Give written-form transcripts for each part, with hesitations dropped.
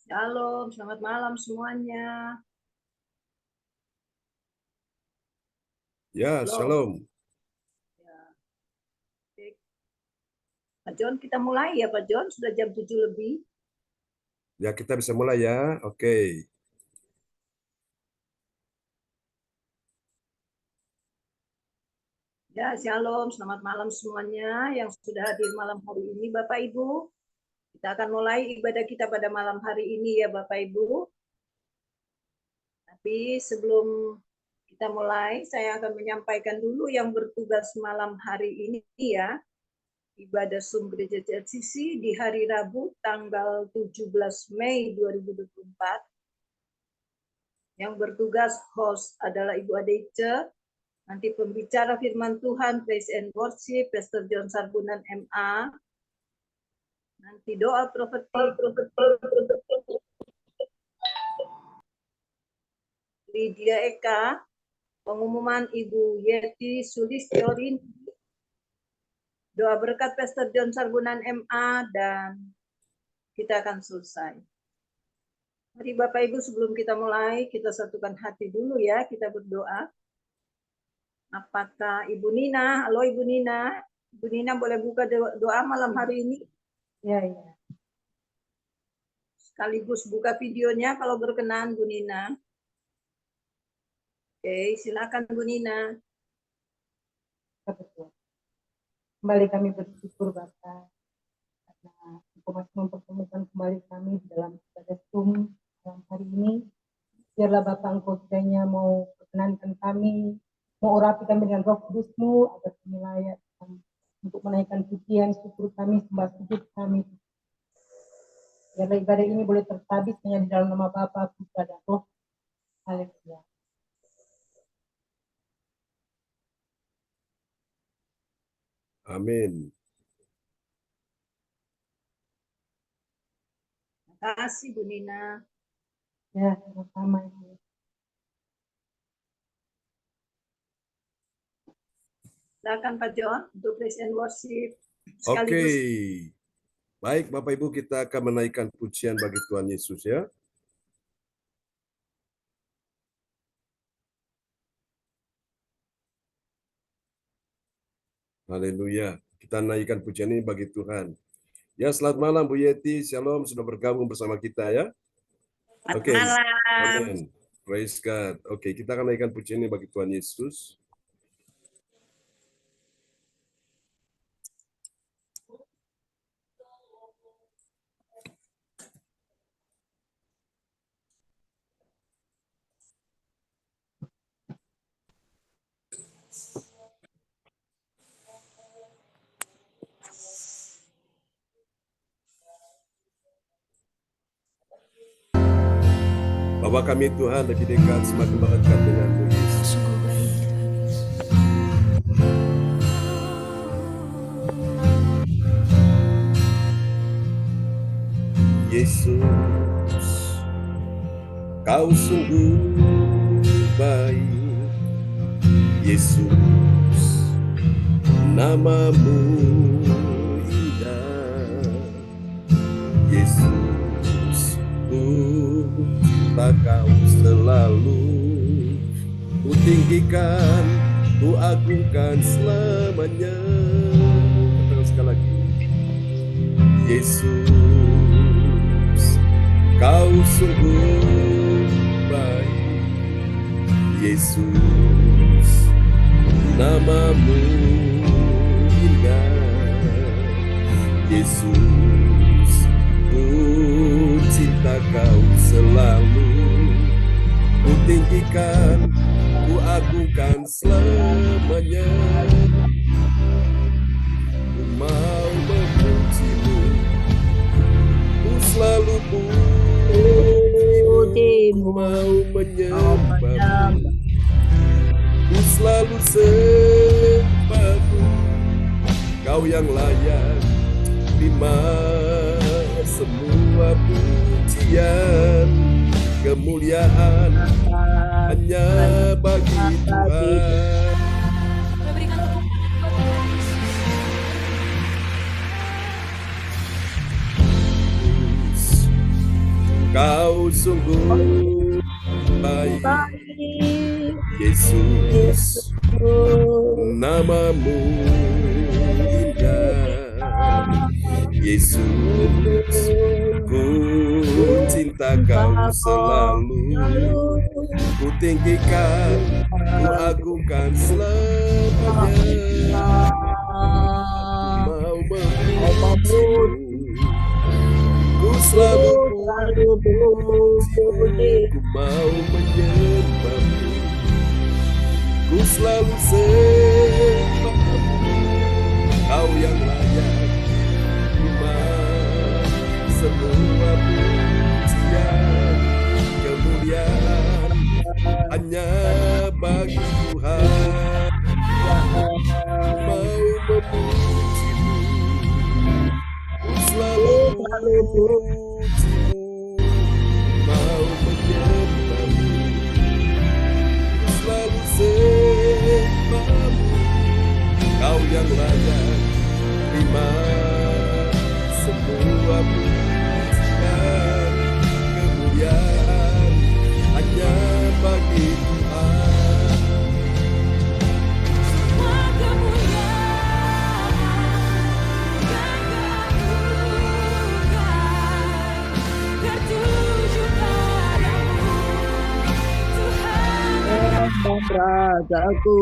Shalom, selamat malam semuanya. Ya, shalom. Ya. Pak John, kita mulai ya Pak John, sudah jam 7 lebih. Ya, kita bisa mulai ya. Oke. Ya, shalom, selamat malam semuanya yang sudah hadir malam hari ini Bapak Ibu. Kita akan mulai ibadah kita pada malam hari ini ya Bapak Ibu. Tapi sebelum kita mulai, saya akan menyampaikan dulu yang bertugas malam hari ini ya. Ibadah Zoom Gereja JCC di hari Rabu tanggal 17 Mei 2024. Yang bertugas host adalah Ibu Adeice, nanti pembicara firman Tuhan, Praise and Worship, Pastor John Sarbunan MA, nanti doa profetik, Lydia Eka, pengumuman Ibu Yeti Sulistiorin, doa berkat Pastor John Sarbunan MA, dan kita akan selesai. Mari Bapak Ibu sebelum kita mulai, kita satukan hati dulu ya, kita berdoa. Apakah Ibu Nina, halo Ibu Nina, Ibu Nina boleh buka doa malam hari ini? Ya. Sekaligus buka videonya kalau berkenan Bu Nina. Oke, silakan Bu Nina. Kembali kami bersyukur Bapak karena Engkau masih mempertemukan kembali kami di dalam ibadah Zoom malam hari ini. Biarlah Bapak Engkau kiranya mau perkenankan kami, mau urapi kami dengan Roh Kudus-Mu agar kami layak untuk menaikkan pujian syukur kami, sembah sujud kami. Biarlah ibadah ini boleh tertabis hanya di dalam nama Bapa, Putra dan Roh. Haleluya. Amin. Terima kasih Bu Nina. Ya, sama-sama Ibu. Silakan Pak John untuk praise and worship. Oke. Baik Bapak Ibu, kita akan menaikkan pujian bagi Tuhan Yesus ya. Haleluya. Kita naikkan pujian ini bagi Tuhan. Ya, selamat malam Bu Yeti. Shalom, sudah bergabung bersama kita ya. Oke. Amin. Praise God. Oke, kita akan naikkan pujian ini bagi Tuhan Yesus. Bahwa kami Tuhan lebih dekat, semakin dekat dengan-Mu Yesus. Yesus, Kau sungguh baik. Yesus, nama-Mu indah. Yesus, ku cinta Kau selalu, ku tinggikan, ku agungkan selamanya. Katakan sekali lagi. Yesus, Kau sungguh baik. Yesus, namamu indah. Yesus, ku cinta Kau selalu, ku tinggikan, ku agungkan selamanya. Ku mau memujimu, ku selalu pujimu, ku mau menyembahmu, ku selalu sembahmu. Kau yang layak terima semua pujian, kemuliaan hanya bagi Tuhan. Kau sungguh baik, Yesus, namamu indah. Yesus, ku cinta Kau selalu, ku tinggikan, ku agungkan selamanya. Mau memujimu, ku selalu pujimu, ku mau menyembahmu, ku selalu sembahmu. Kau yang layak terima semua pujian, kemuliaan hanya bagi Tuhan. Mau memujimu, ku selalu pujimu, mau menyembahmu, ku selalu sembahmu. Kau yang layak terima semua pujian, kemuliaan hanya bagi Tuhan. Semua kemuliaan dan keagungan tertuju padamu, Tuhan dan Rajaku.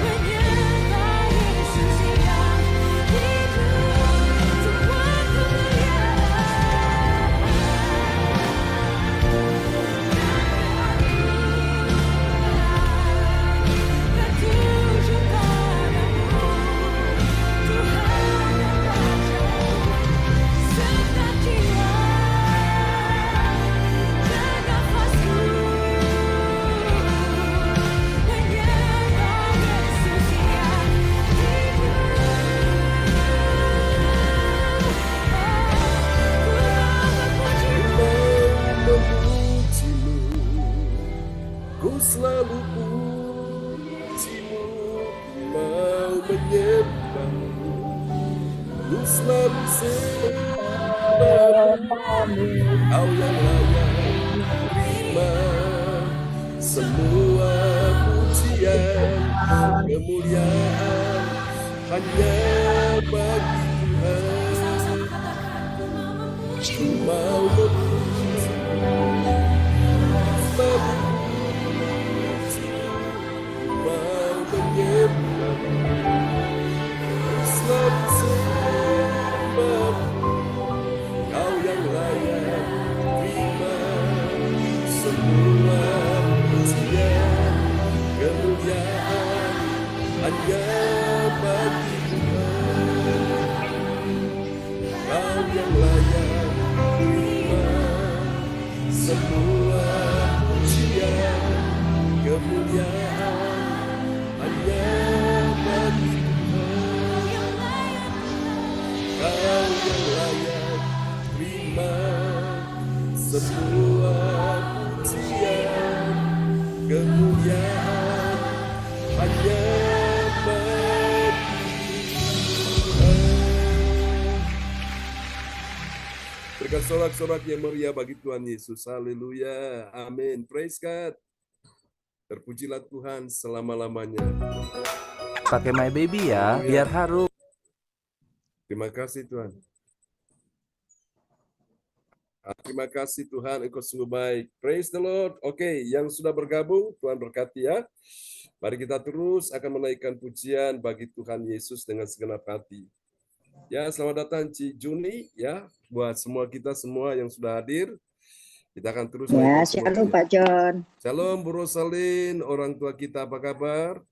Menyembah Yesus yang hidup, semua kemuliaan tertuju padamu, Tuhan dan Rajaku. Segenap jiwa dan nafasku menyembah Yesus yang hidup. Ku selalu pujimu, mau menyembahmu, ku selalu sembahmu. Kau yang layak terima semua pujian, kemuliaan hanya bagi Tuhan. Ku mau memujimu, selalu mau menyembahmu, selalu sembahmu. Kau yang layak terima semua pujian, kemuliaan hanya bagi Tuhan. Kau yang layak terima semua pujian, kemuliaan hanya bagi Tuhan. Kau yang layak terima semua pujian, kemuliaan hanya Berikan sorak-sorak yang meriah bagi Tuhan Yesus. Haleluya. Amin. Praise God. Terpujilah Tuhan selama-lamanya. Pakai My Baby ya, biar harum. Terima kasih Tuhan. Terima kasih Tuhan, Engkau sungguh baik. Praise the Lord. Oke, yang sudah bergabung, Tuhan berkati ya. Mari kita terus akan menaikkan pujian bagi Tuhan Yesus dengan segenap hati. Ya, selamat datang Ci Juni ya, buat semua kita semua yang sudah hadir. Kita akan terus Ya, menaikkan shalom pujian. Pak John. Shalom Bu Rosalin, orang tua kita apa kabar?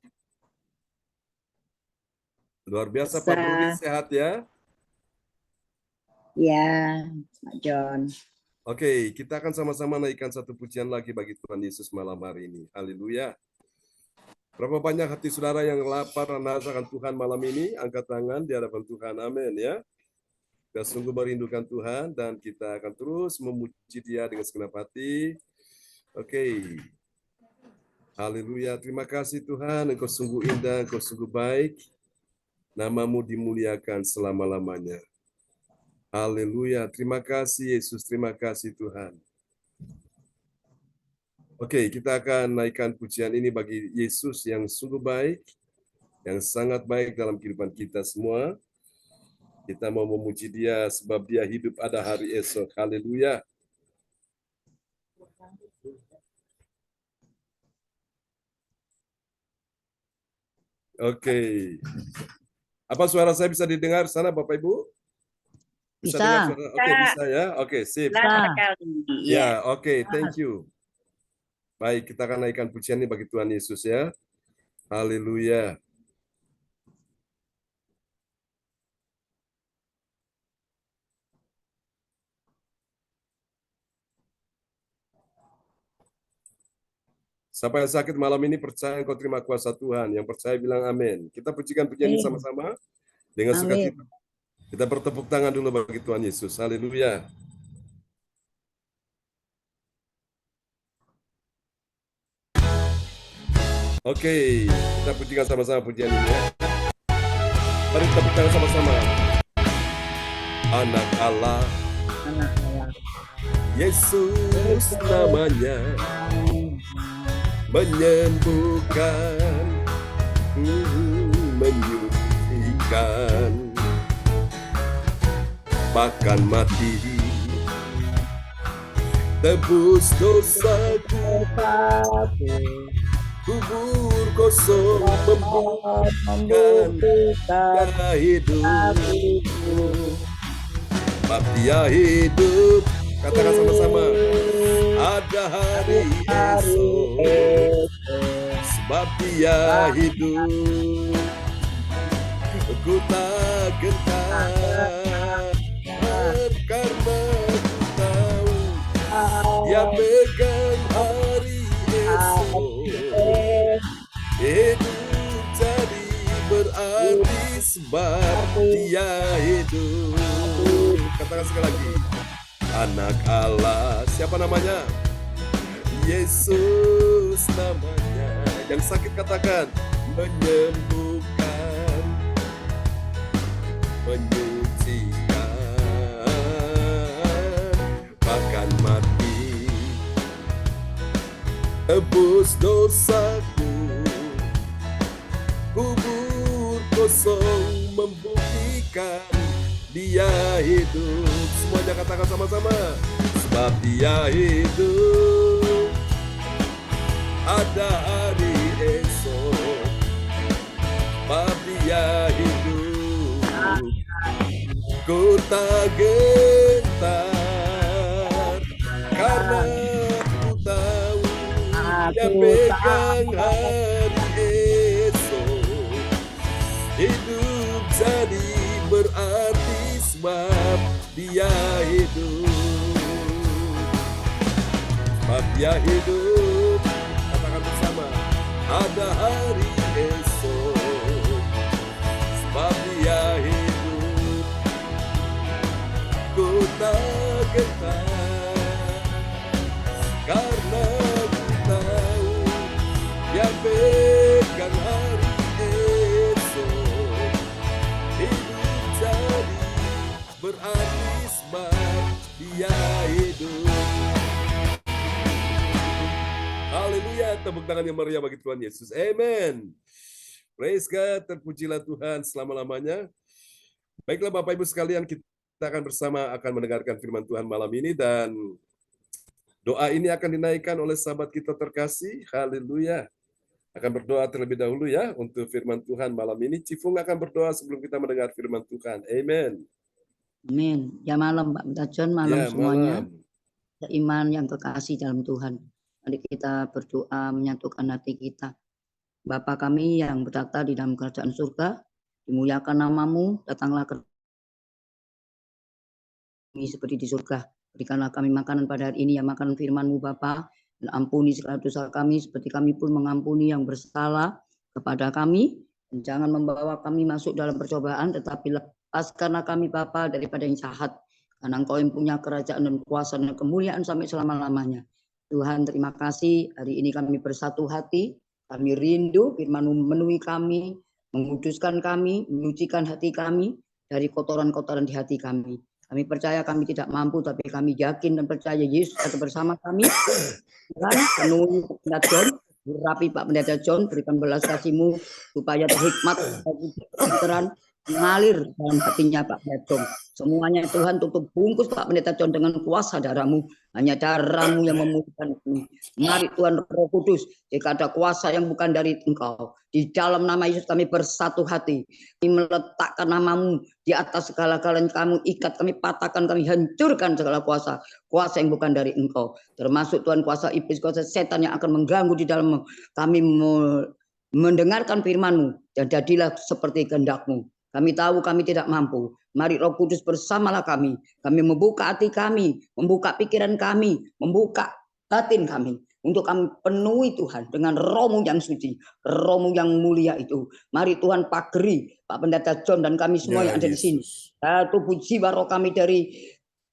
Luar biasa Pak Bruni, sehat ya? Ya, Pak John. Oke, kita akan sama-sama naikkan satu pujian lagi bagi Tuhan Yesus malam hari ini. Haleluya. Berapa banyak hati saudara yang lapar dan haus akan Tuhan malam ini? Angkat tangan di hadapan Tuhan. Amin ya. Kita sungguh merindukan Tuhan dan kita akan terus memuji Dia dengan segenap hati. Oke. Haleluya. Terima kasih Tuhan. Engkau sungguh indah, Engkau sungguh baik. Namamu dimuliakan selama-lamanya. Haleluya. Terima kasih Yesus. Terima kasih Tuhan. Oke, kita akan naikkan pujian ini bagi Yesus yang sungguh baik, yang sangat baik dalam kehidupan kita semua. Kita mau memuji Dia sebab Dia hidup ada hari esok. Haleluya. Oke. Apa suara saya bisa didengar sana Bapak Ibu? Bisa. dengar suara? Oke, bisa ya. Oke, sip. Ya, oke, thank you. Baik, kita akan naikkan pujian ini bagi Tuhan Yesus ya. Haleluya. Siapa yang sakit malam ini percaya engkau terima kuasa Tuhan. Yang percaya bilang amin. Kita pujikan pujian ini sama-sama dengan sukacita. Kita bertepuk tangan dulu bagi Tuhan Yesus. Haleluya. Oke, kita pujikan sama-sama pujian ini ya. Mari tepuk tangan sama-sama. Anak Allah, Yesus namanya, menyembuhkan, menyucikan, bahkan mati, tebus dosaku, kubur kosong membuktikan dia hidup. Sebab dia hidup, katakan sama-sama, ada hari esok. Sebab dia hidup, ku tak gentar, karena ku tahu dia pegang hari esok. Hidup jadi berarti sebab dia hidup. Katakan sekali lagi. Anak Allah, siapa namanya? Yesus namanya. Yang sakit katakan, menyembuhkan, menyucikan, bahkan mati, tebus dosaku, kubur kosong membuktikan dia hidup. Semuanya katakan sama-sama. Sebab dia hidup, ada hari esok. Sebab dia hidup, ku tak gentar, karena ku tahu dia pegang hari esok. Hidup jadi berarti sebab dia hidup. Sebab dia hidup, katakan bersama, ada hari esok. Sebab dia hidup, ku tak gentar, karena ku tahu dia pegang hari esok. Hidup jadi berarti sebab dia tepuk tangan yang meriah bagi Tuhan Yesus. Amen. Praise God, terpujilah Tuhan selama-lamanya. Baiklah Bapak Ibu sekalian, kita akan bersama mendengarkan firman Tuhan malam ini, dan doa ini akan dinaikkan oleh sahabat kita terkasih. Haleluya. Akan berdoa terlebih dahulu ya untuk firman Tuhan malam ini. Cifung akan berdoa sebelum kita mendengar firman Tuhan. Amen. Amin. Ya malam Pak Minta John, malam Ya, semuanya. malam. Iman yang kekasih dalam Tuhan. Mari kita berdoa menyatukan hati kita. Bapa kami yang bertata di dalam kerajaan surga, dimuliakan namamu, datanglah ke kami seperti di surga. Berikanlah kami makanan pada hari ini, yang makanan firman-Mu Bapa, dan ampuni segala dosa kami seperti kami pun mengampuni yang bersalah kepada kami. Dan jangan membawa kami masuk dalam percobaan, tetapi lepaskanlah kami Bapa daripada yang jahat. Karena Engkau yang punya kerajaan dan kuasa dan kemuliaan sampai selama-lamanya. Tuhan, terima kasih. Hari ini kami bersatu hati. Kami rindu firman-Mu memenuhi kami, menguduskan kami, menyucikan hati kami dari kotoran-kotoran di hati kami. Kami percaya kami tidak mampu, tapi kami yakin dan percaya Yesus ada bersama kami. Tuhan, penuhi Pak Pendeta John, urapi Pak Pendeta John, berikan belas kasih-Mu supaya terhikmat, pikiran mengalir dalam hatinya Pak Pendeta John. Semuanya Tuhan tutup bungkus Pak Pendeta John dengan kuasa darah-Mu. Hanya darah-Mu yang memulihkan kami. Mari Tuhan Roh Kudus, jika ada kuasa yang bukan dari Engkau, di dalam nama Yesus kami bersatu hati. Kami meletakkan nama-Mu di atas segala-galanya, kami ikat, kami patahkan, kami hancurkan segala kuasa yang bukan dari Engkau. Termasuk Tuhan kuasa iblis, kuasa setan yang akan mengganggu di dalam kami mendengarkan firman-Mu, dan jadilah seperti kehendak-Mu. Kami tahu kami tidak mampu. Mari Roh Kudus bersamalah kami. Kami membuka hati kami, membuka pikiran kami, membuka batin kami. Untuk kami penuhi Tuhan dengan Roh-Mu yang suci, Roh-Mu yang mulia itu. Mari Tuhan pageri Pak Pendeta John dan kami semua yang ada di sini. Tubuh jiwa roh kami dari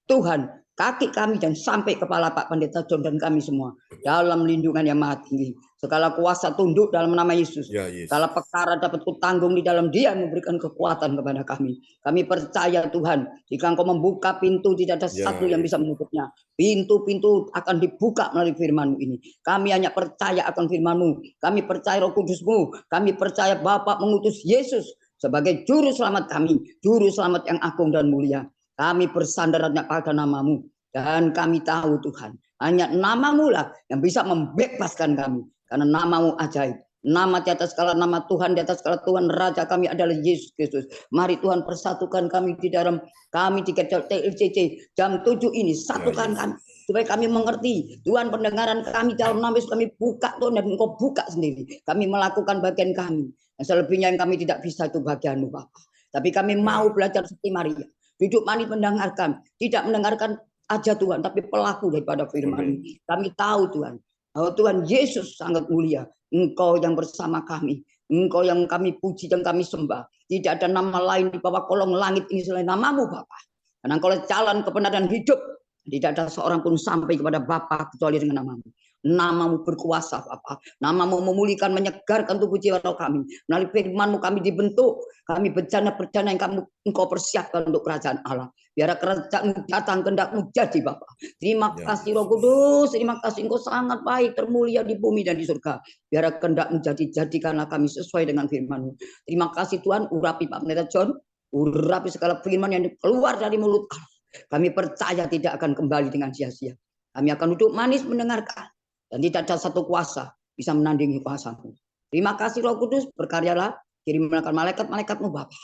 Tuhan, kaki kami dan sampai kepala Pak Pendeta John dan kami semua. Dalam lindungan yang maha tinggi. Segala kuasa tunduk dalam nama Yesus. Ya, Yesus. Segala perkara dapat kutanggung di dalam Dia memberikan kekuatan kepada kami. Kami percaya Tuhan, jika Engkau membuka pintu, tidak ada satu yang bisa menutupnya. Pintu-pintu akan dibuka melalui firman-Mu ini. Kami hanya percaya akan firman-Mu. Kami percaya Roh Kudus-Mu. Kami percaya Bapa mengutus Yesus sebagai juru selamat kami. Juru selamat yang agung dan mulia. Kami bersandar hanya pada nama-Mu. Dan kami tahu Tuhan, hanya nama-Mu lah yang bisa membebaskan kami. Karena nama-Mu ajaib. Nama di atas segala nama, Tuhan di atas segala Tuhan, Raja kami adalah Yesus Kristus. Mari Tuhan persatukan kami di dalam kami di TLCC jam 7 ini. Satukan kami supaya kami mengerti. Tuhan, pendengaran kami dalam nama Yesus kami buka Tuhan, dan Engkau buka sendiri. Kami melakukan bagian kami. Yang selebihnya yang kami tidak bisa itu bagian-Mu Bapak. Tapi kami mau belajar seperti Maria. Duduk manis mendengarkan. Tidak mendengarkan aja Tuhan, tapi pelaku daripada firman. Kami tahu Tuhan. Oh Tuhan Yesus sangat mulia. Engkau yang bersama kami. Engkau yang kami puji dan kami sembah. Tidak ada nama lain di bawah kolong langit ini selain nama-Mu Bapa. Karena Engkau jalan kebenaran hidup. Tidak ada seorang pun sampai kepada Bapa kecuali dengan nama-Mu. Nama-Mu berkuasa Bapa. Nama-Mu memulihkan, menyegarkan tubuh jiwa roh kami. Melalui firman-Mu kami dibentuk. Kami berjana-berjana yang Engkau persiapkan untuk kerajaan Allah. Biar kerajaan datang, kehendak-Mu jadi Bapa. Terima kasih Roh Kudus. Terima kasih Engkau sangat baik, termulia di bumi dan di surga. Biar kehendak-Mu jadikanlah kami sesuai dengan firman-Mu. Terima kasih Tuhan. Urapi Pak Pendeta John. Urapi segala firman yang keluar dari mulut Allah. Kami percaya tidak akan kembali dengan sia-sia. Kami akan duduk manis mendengarkan. Dan tidak ada satu kuasa bisa menandingi kuasa-Mu. Terima kasih Roh Kudus, berkaryalah, kirimlah malaikat-malaikat-Mu Bapa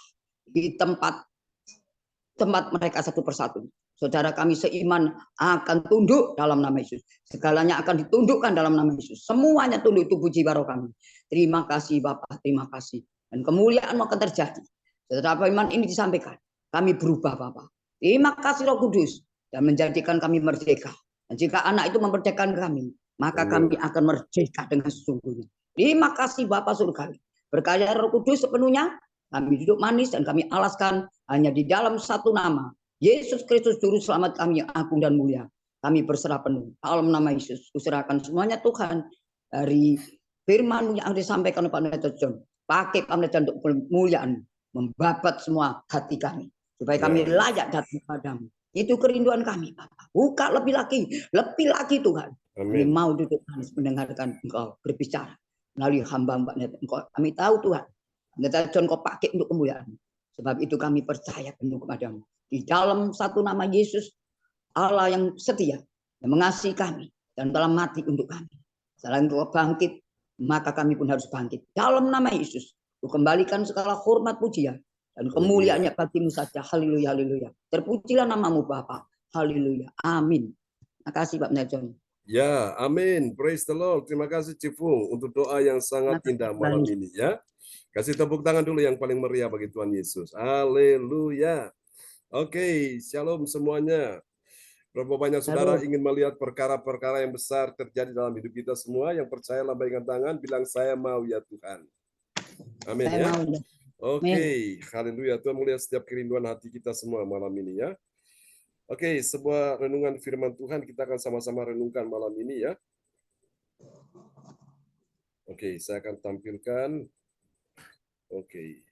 di tempat mereka satu persatu. Saudara kami seiman akan tunduk dalam nama Yesus. Segalanya akan ditundukkan dalam nama Yesus. Semuanya tunduk tubuh jiwa roh kami. Terima kasih Bapa, terima kasih. Dan kemuliaan-Mu akan terjadi. Setelah firman ini disampaikan, kami berubah Bapa. Terima kasih Roh Kudus dan menjadikan kami merdeka. Dan jika anak itu memerdekakan kami, maka kami akan merdeka dengan sesungguhnya. Terima kasih Bapa surgawi. Berkarya Roh Kudus sepenuhnya, kami duduk manis dan kami alaskan hanya di dalam satu nama. Yesus Kristus Juru Selamat kami yang agung dan mulia. Kami berserah penuh. Dalam nama Yesus, kuserahkan semuanya Tuhan. Dari firman-Mu yang disampaikan oleh Pak Pendeta John. Pakai Pak Pendeta untuk kemuliaan. Membabat semua hati kami. Supaya kami layak datang kepadamu. Itu kerinduan kami, Bapak. Buka lebih lagi Tuhan. Kami Amin. mau duduk manis mendengarkan Engkau berbicara melalui hamba-hamba Engkau. Kami tahu Tuhan, John Kau pakai untuk kemuliaan. Sebab itu kami percaya penuh kepadamu. Di dalam satu nama Yesus, Allah yang setia, yang mengasihi kami, dan telah mati untuk kami. Selain Engkau bangkit, maka kami pun harus bangkit. Dalam nama Yesus, Ku kembalikan segala hormat pujian dan kemuliaannya bagimu saja. Haleluya, haleluya. Terpujilah namamu Bapa. Haleluya. Amin. Terima kasih Pak Nelson. Ya, amin. Praise the Lord. Terima kasih Cifung untuk doa yang sangat indah malam ini ya. Kasih tepuk tangan dulu yang paling meriah bagi Tuhan Yesus. Haleluya. Oke, shalom semuanya. Berapa banyak saudara ingin melihat perkara-perkara yang besar terjadi dalam hidup kita semua? Yang percaya lambaikan tangan, bilang saya mau ya Tuhan. Amin ya. Oke, haleluya. Tuhan melihat setiap kerinduan hati kita semua malam ini ya. Oke, sebuah renungan firman Tuhan kita akan sama-sama renungkan malam ini ya. Oke, saya akan tampilkan. Oke.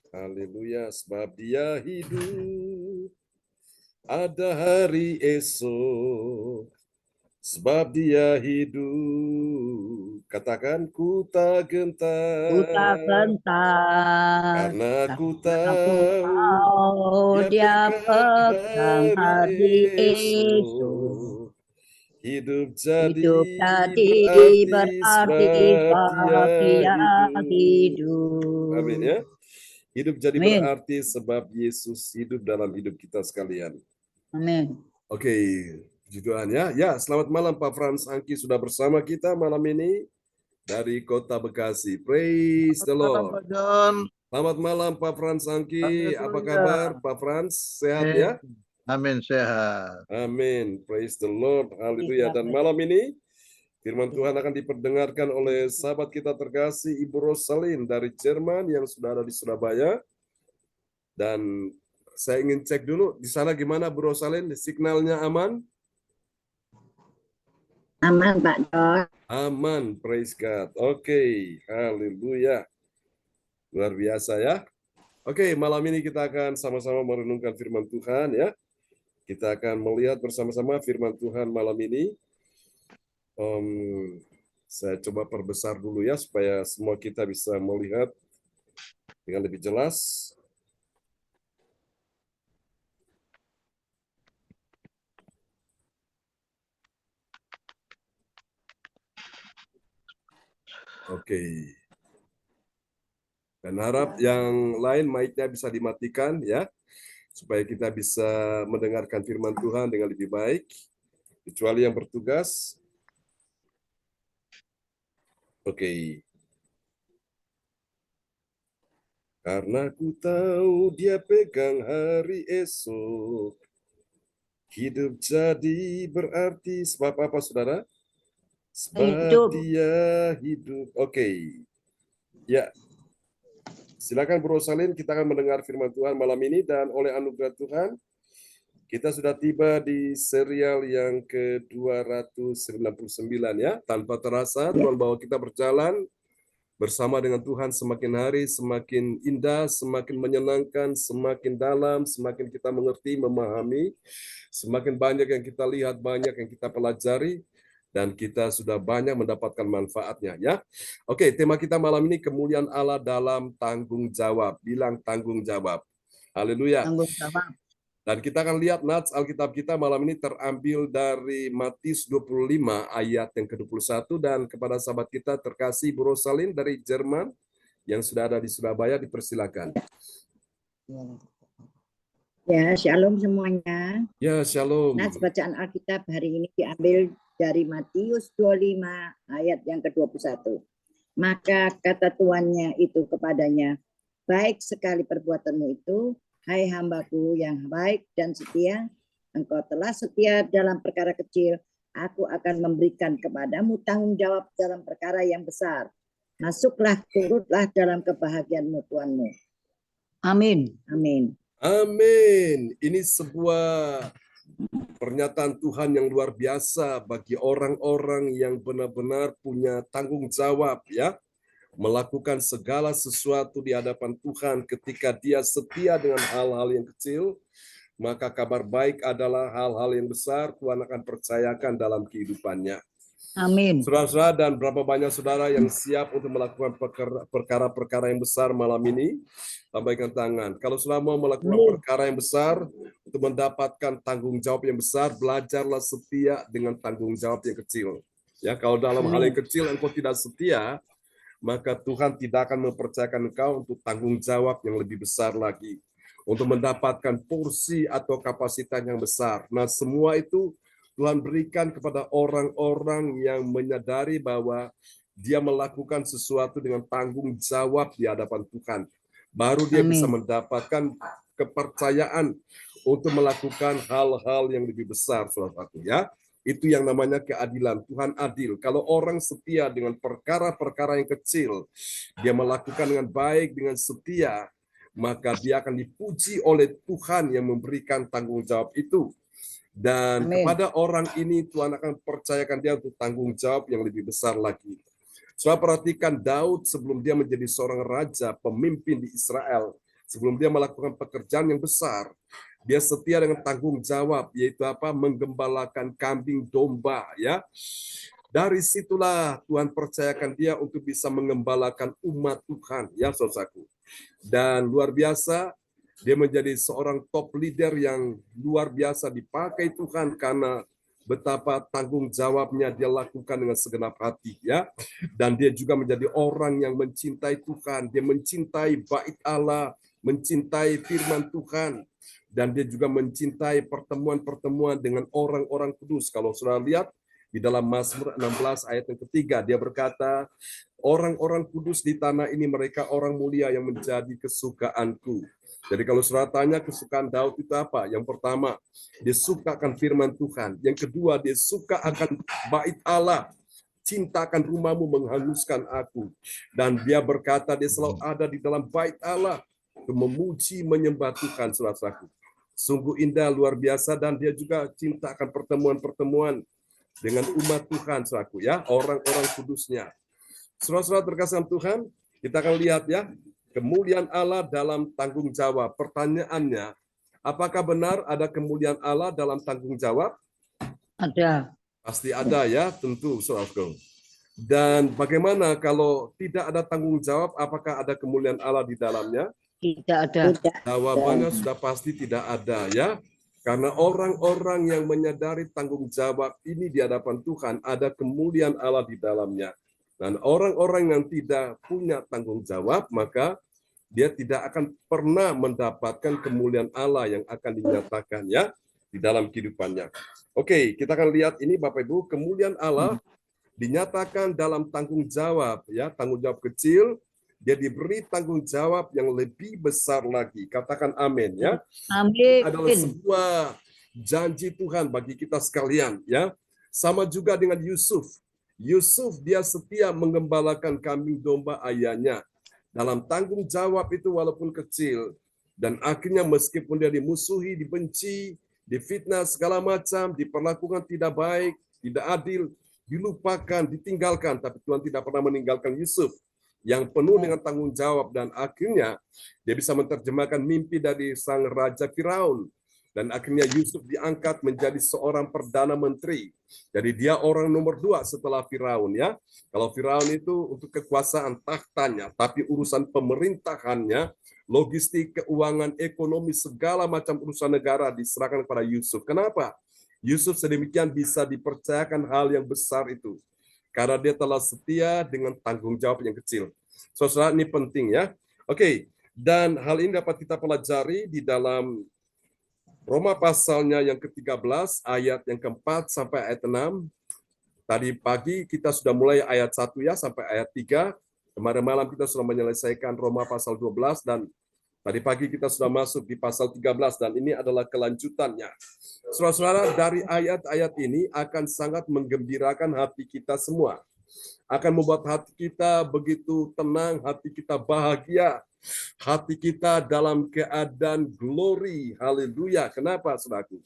Haleluya, sebab Dia hidup. Ada hari esok. Sebab Dia hidup. Katakan ku tak gentar. Ku tak gentar. Karena ku tahu Dia pegang hari esok. Hidup jadi berarti sebab Dia hidup. Amin ya. Hidup jadi berarti sebab Yesus hidup dalam hidup kita sekalian. Amin. Oke, puji Tuhan ya. Ya, selamat malam Pak Frans Angki sudah bersama kita malam ini dari Kota Bekasi. Praise the Lord. Selamat malam Pak Frans Angki. Apa kabar Pak Frans? Sehat ya? Amin, sehat. Amin. Praise the Lord. Haleluya. Dan malam ini firman Tuhan akan diperdengarkan oleh sahabat kita terkasih Ibu Rosalin dari Jerman yang sudah ada di Surabaya. Dan saya ingin cek dulu di sana gimana Bu Rosalin, signalnya aman? Aman Pak Don. Aman, praise God. Oke, haleluya. Luar biasa ya. Oke, malam ini kita akan sama-sama merenungkan firman Tuhan ya. Kita akan melihat bersama-sama firman Tuhan malam ini. Saya coba perbesar dulu ya supaya semua kita bisa melihat dengan lebih jelas. Oke. Dan harap yang lain mic-nya bisa dimatikan ya, supaya kita bisa mendengarkan firman Tuhan dengan lebih baik, kecuali yang bertugas. Oke. Karena ku tahu Dia pegang hari esok, hidup jadi berarti sebab apa saudara? Sebab Dia hidup. Oke. Ya. Silakan Bu Rosalin, kita akan mendengar firman Tuhan malam ini dan oleh anugerah Tuhan kita sudah tiba di serial yang ke-299 ya. Tanpa terasa Tuhan bawa kita berjalan bersama dengan Tuhan semakin hari semakin indah, semakin menyenangkan, semakin dalam, semakin kita mengerti, memahami, semakin banyak yang kita lihat, banyak yang kita pelajari. Dan kita sudah banyak mendapatkan manfaatnya ya. Oke, tema kita malam ini kemuliaan Allah dalam tanggung jawab. Bilang tanggung jawab. Haleluya. Tanggung jawab. Dan kita akan lihat nats Alkitab kita malam ini terambil dari Matius 25 ayat yang ke-21 dan kepada sahabat kita terkasih Bu Rosalin dari Jerman yang sudah ada di Surabaya dipersilakan. Ya, shalom semuanya. Ya, shalom. Nah, bacaan Alkitab hari ini diambil dari Matius 25 ayat yang ke-21. Maka kata tuannya itu kepadanya, baik sekali perbuatanmu itu, hai hambaku yang baik dan setia, engkau telah setia dalam perkara kecil, aku akan memberikan kepadamu tanggung jawab dalam perkara yang besar. Masuklah, turutlah dalam kebahagiaanmu Tuhanmu. Amin. Amin. Amin. Ini sebuah pernyataan Tuhan yang luar biasa bagi orang-orang yang benar-benar punya tanggung jawab ya, melakukan segala sesuatu di hadapan Tuhan ketika dia setia dengan hal-hal yang kecil, maka kabar baik adalah hal-hal yang besar Tuhan akan percayakan dalam kehidupannya. Amin. Saudara-saudara, dan berapa banyak saudara yang siap untuk melakukan perkara-perkara yang besar malam ini? Lambaikan tangan. Kalau saudara mau melakukan perkara yang besar, untuk mendapatkan tanggung jawab yang besar, belajarlah setia dengan tanggung jawab yang kecil. Ya, kalau dalam hal yang kecil engkau tidak setia, maka Tuhan tidak akan mempercayakan engkau untuk tanggung jawab yang lebih besar lagi, untuk mendapatkan porsi atau kapasitas yang besar. Nah, semua itu Tuhan berikan kepada orang-orang yang menyadari bahwa dia melakukan sesuatu dengan tanggung jawab di hadapan Tuhan. Baru dia bisa mendapatkan kepercayaan untuk melakukan hal-hal yang lebih besar, saudara-saudaraku, ya. Itu yang namanya keadilan. Tuhan adil. Kalau orang setia dengan perkara-perkara yang kecil, dia melakukan dengan baik, dengan setia, maka dia akan dipuji oleh Tuhan yang memberikan tanggung jawab itu. Dan kepada orang ini Tuhan akan percayakan dia untuk tanggung jawab yang lebih besar lagi. Saudara perhatikan Daud sebelum dia menjadi seorang raja, pemimpin di Israel, sebelum dia melakukan pekerjaan yang besar, dia setia dengan tanggung jawab, yaitu apa? Menggembalakan kambing domba, ya. Dari situlah Tuhan percayakan dia untuk bisa mengembalakan umat Tuhan, ya saudaraku. Dan luar biasa, dia menjadi seorang top leader yang luar biasa dipakai Tuhan karena betapa tanggung jawabnya dia lakukan dengan segenap hati, ya. Dan dia juga menjadi orang yang mencintai Tuhan, dia mencintai bait Allah, mencintai firman Tuhan, dan dia juga mencintai pertemuan-pertemuan dengan orang-orang kudus. Kalau saudara lihat di dalam Mazmur 16 ayat yang ketiga, dia berkata, orang-orang kudus di tanah ini mereka orang mulia yang menjadi kesukaanku. Jadi kalau saudara tanya kesukaan Daud itu apa? Yang pertama, dia suka akan firman Tuhan. Yang kedua, dia suka akan bait Allah. Cintakan rumahmu menghanguskan aku. Dan dia berkata dia selalu ada di dalam bait Allah untuk memuji, menyembah Tuhan, saudaraku. Sungguh indah, luar biasa, dan dia juga cintakan pertemuan-pertemuan dengan umat Tuhan, saudaraku, ya, orang-orang kudusnya. Saudara-saudara terkasih Tuhan, kita akan lihat ya, kemuliaan Allah dalam tanggung jawab. Pertanyaannya, apakah benar ada kemuliaan Allah dalam tanggung jawab? Ada. Pasti ada ya, tentu, saudaraku. Dan bagaimana kalau tidak ada tanggung jawab, apakah ada kemuliaan Allah di dalamnya? Tidak ada. Jawabannya sudah pasti tidak ada ya. Karena orang-orang yang menyadari tanggung jawab ini di hadapan Tuhan, ada kemuliaan Allah di dalamnya. Dan orang-orang yang tidak punya tanggung jawab, maka dia tidak akan pernah mendapatkan kemuliaan Allah yang akan dinyatakan ya di dalam kehidupannya. Oke, kita akan lihat ini Bapak Ibu, kemuliaan Allah dinyatakan dalam tanggung jawab ya, tanggung jawab kecil, dia diberi tanggung jawab yang lebih besar lagi. Katakan amin ya. Amin. Adalah sebuah janji Tuhan bagi kita sekalian ya. Sama juga dengan Yusuf. Yusuf dia setia menggembalakan kambing domba ayahnya. Dalam tanggung jawab itu walaupun kecil. Dan akhirnya meskipun dia dimusuhi, dibenci, difitnah segala macam, diperlakukan tidak baik, tidak adil, dilupakan, ditinggalkan. Tapi Tuhan tidak pernah meninggalkan Yusuf yang penuh dengan tanggung jawab. Dan akhirnya dia bisa menerjemahkan mimpi dari sang Raja Firaun. Dan akhirnya Yusuf diangkat menjadi seorang Perdana Menteri. Jadi dia orang nomor 2 setelah Firaun ya. Kalau Firaun itu untuk kekuasaan tahtanya, tapi urusan pemerintahannya, logistik, keuangan, ekonomi, segala macam urusan negara diserahkan kepada Yusuf. Kenapa? Yusuf sedemikian bisa dipercayakan hal yang besar itu. Karena dia telah setia dengan tanggung jawab yang kecil. Saudara, ini penting ya. Oke, dan hal ini dapat kita pelajari di dalam Roma pasalnya yang ke-13, ayat yang ke-4 sampai ayat 6. Tadi pagi kita sudah mulai ayat 1 ya, sampai ayat 3. Kemarin malam kita sudah menyelesaikan Roma pasal 12, dan tadi pagi kita sudah masuk di pasal 13, dan ini adalah kelanjutannya. Saudara-saudara, dari ayat-ayat ini akan sangat menggembirakan hati kita semua. Akan membuat hati kita begitu tenang, hati kita bahagia, hati kita dalam keadaan glory. Haleluya. Kenapa, saudaraku?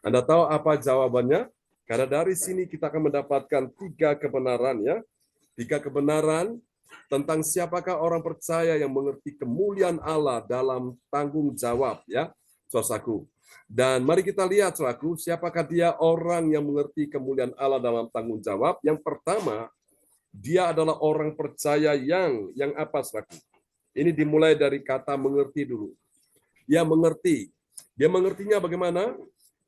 Anda tahu apa jawabannya? Karena dari sini kita akan mendapatkan 3 kebenaran ya. 3 kebenaran tentang siapakah orang percaya yang mengerti kemuliaan Allah dalam tanggung jawab ya, saudaraku. Dan mari kita lihat, saudaraku, siapakah dia orang yang mengerti kemuliaan Allah dalam tanggung jawab. Yang pertama, dia adalah orang percaya yang apa, saudaraku? Ini dimulai dari kata mengerti dulu. Dia mengerti. Dia mengertinya bagaimana?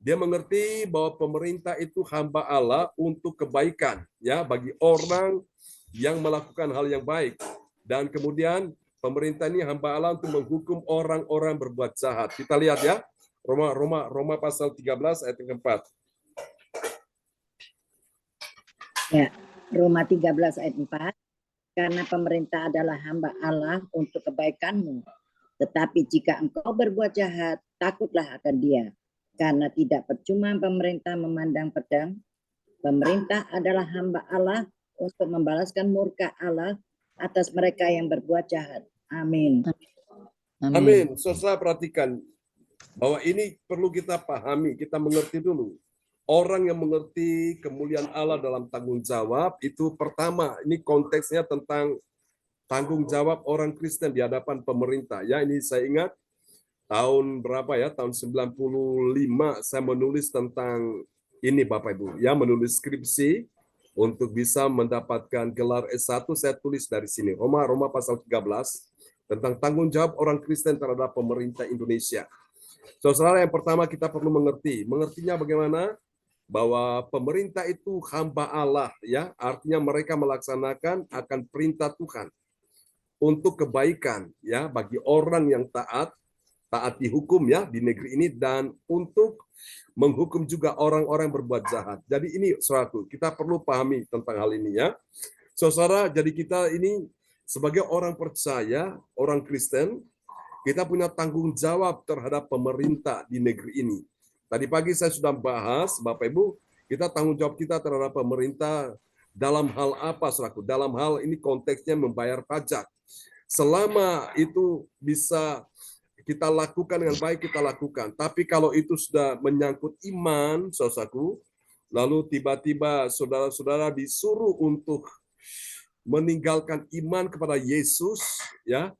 Dia mengerti bahwa pemerintah itu hamba Allah untuk kebaikan, ya, bagi orang yang melakukan hal yang baik. Dan kemudian pemerintah ini hamba Allah untuk menghukum orang-orang berbuat jahat. Kita lihat ya. Roma pasal 13 ayat yang keempat. Ya, Roma 13 ayat 4. Karena pemerintah adalah hamba Allah untuk kebaikanmu. Tetapi jika engkau berbuat jahat, takutlah akan dia. Karena tidak percuma pemerintah memandang pedang. Pemerintah adalah hamba Allah untuk membalaskan murka Allah atas mereka yang berbuat jahat. Amin. Amin. Saudara perhatikan bahwa ini perlu kita pahami, kita mengerti dulu. Orang yang mengerti kemuliaan Allah dalam tanggung jawab itu pertama, ini konteksnya tentang tanggung jawab orang Kristen di hadapan pemerintah. Ya, ini saya ingat tahun berapa ya? Tahun 95 saya menulis tentang ini Bapak Ibu. Ya, menulis skripsi untuk bisa mendapatkan gelar S1, saya tulis dari sini. Roma pasal 13 tentang tanggung jawab orang Kristen terhadap pemerintah Indonesia. Saudara, yang pertama kita perlu mengerti. Mengertinya bagaimana? Bahwa pemerintah itu hamba Allah, ya, artinya mereka melaksanakan akan perintah Tuhan untuk kebaikan, ya, bagi orang yang taat dihukum, ya, di negeri ini, dan untuk menghukum juga orang-orang yang berbuat jahat. Jadi ini suatu kita perlu pahami tentang hal ini, ya, saudara. Jadi kita ini sebagai orang percaya, orang Kristen, kita punya tanggung jawab terhadap pemerintah di negeri ini. Tadi pagi saya sudah bahas, Bapak Ibu, kita tanggung jawab kita terhadap pemerintah dalam hal apa, saudaraku? Dalam hal ini konteksnya membayar pajak. Selama itu bisa kita lakukan dengan baik, kita lakukan. Tapi kalau itu sudah menyangkut iman, saudaraku, lalu tiba-tiba saudara-saudara disuruh untuk meninggalkan iman kepada Yesus, ya,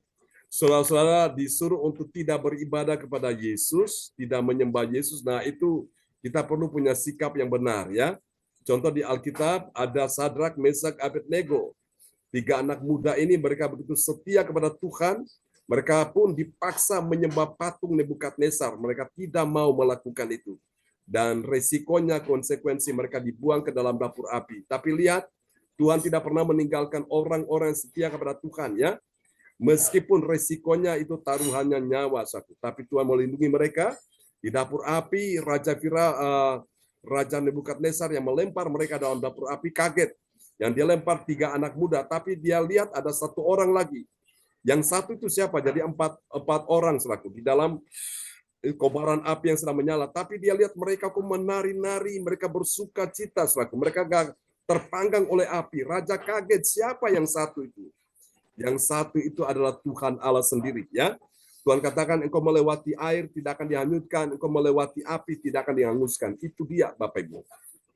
saudara-saudara disuruh untuk tidak beribadah kepada Yesus, tidak menyembah Yesus. Nah, itu kita perlu punya sikap yang benar, ya. Contoh di Alkitab ada Sadrak, Mesak, Abednego. 3 anak muda ini mereka begitu setia kepada Tuhan, mereka pun dipaksa menyembah patung Nebukadnezar. Mereka tidak mau melakukan itu. Dan resikonya, konsekuensi mereka dibuang ke dalam dapur api. Tapi lihat, Tuhan tidak pernah meninggalkan orang-orang yang setia kepada Tuhan, ya. Meskipun resikonya itu taruhannya nyawa, tapi Tuhan melindungi mereka. Di dapur api, Raja Nebukadnezar yang melempar mereka dalam dapur api kaget. Yang dia lempar 3 anak muda, tapi dia lihat ada 1 orang lagi. Yang satu itu siapa? Jadi 4 orang, saudaraku, di dalam kobaran api yang sedang menyala. Tapi dia lihat mereka kok menari-nari, mereka bersuka cita, saudaraku. Mereka gak terpanggang oleh api. Raja kaget, siapa yang satu itu? Yang satu itu adalah Tuhan Allah sendiri, ya. Tuhan katakan, engkau melewati air tidak akan dihanyutkan, engkau melewati api tidak akan dihanguskan. Itu dia, Bapak Ibu.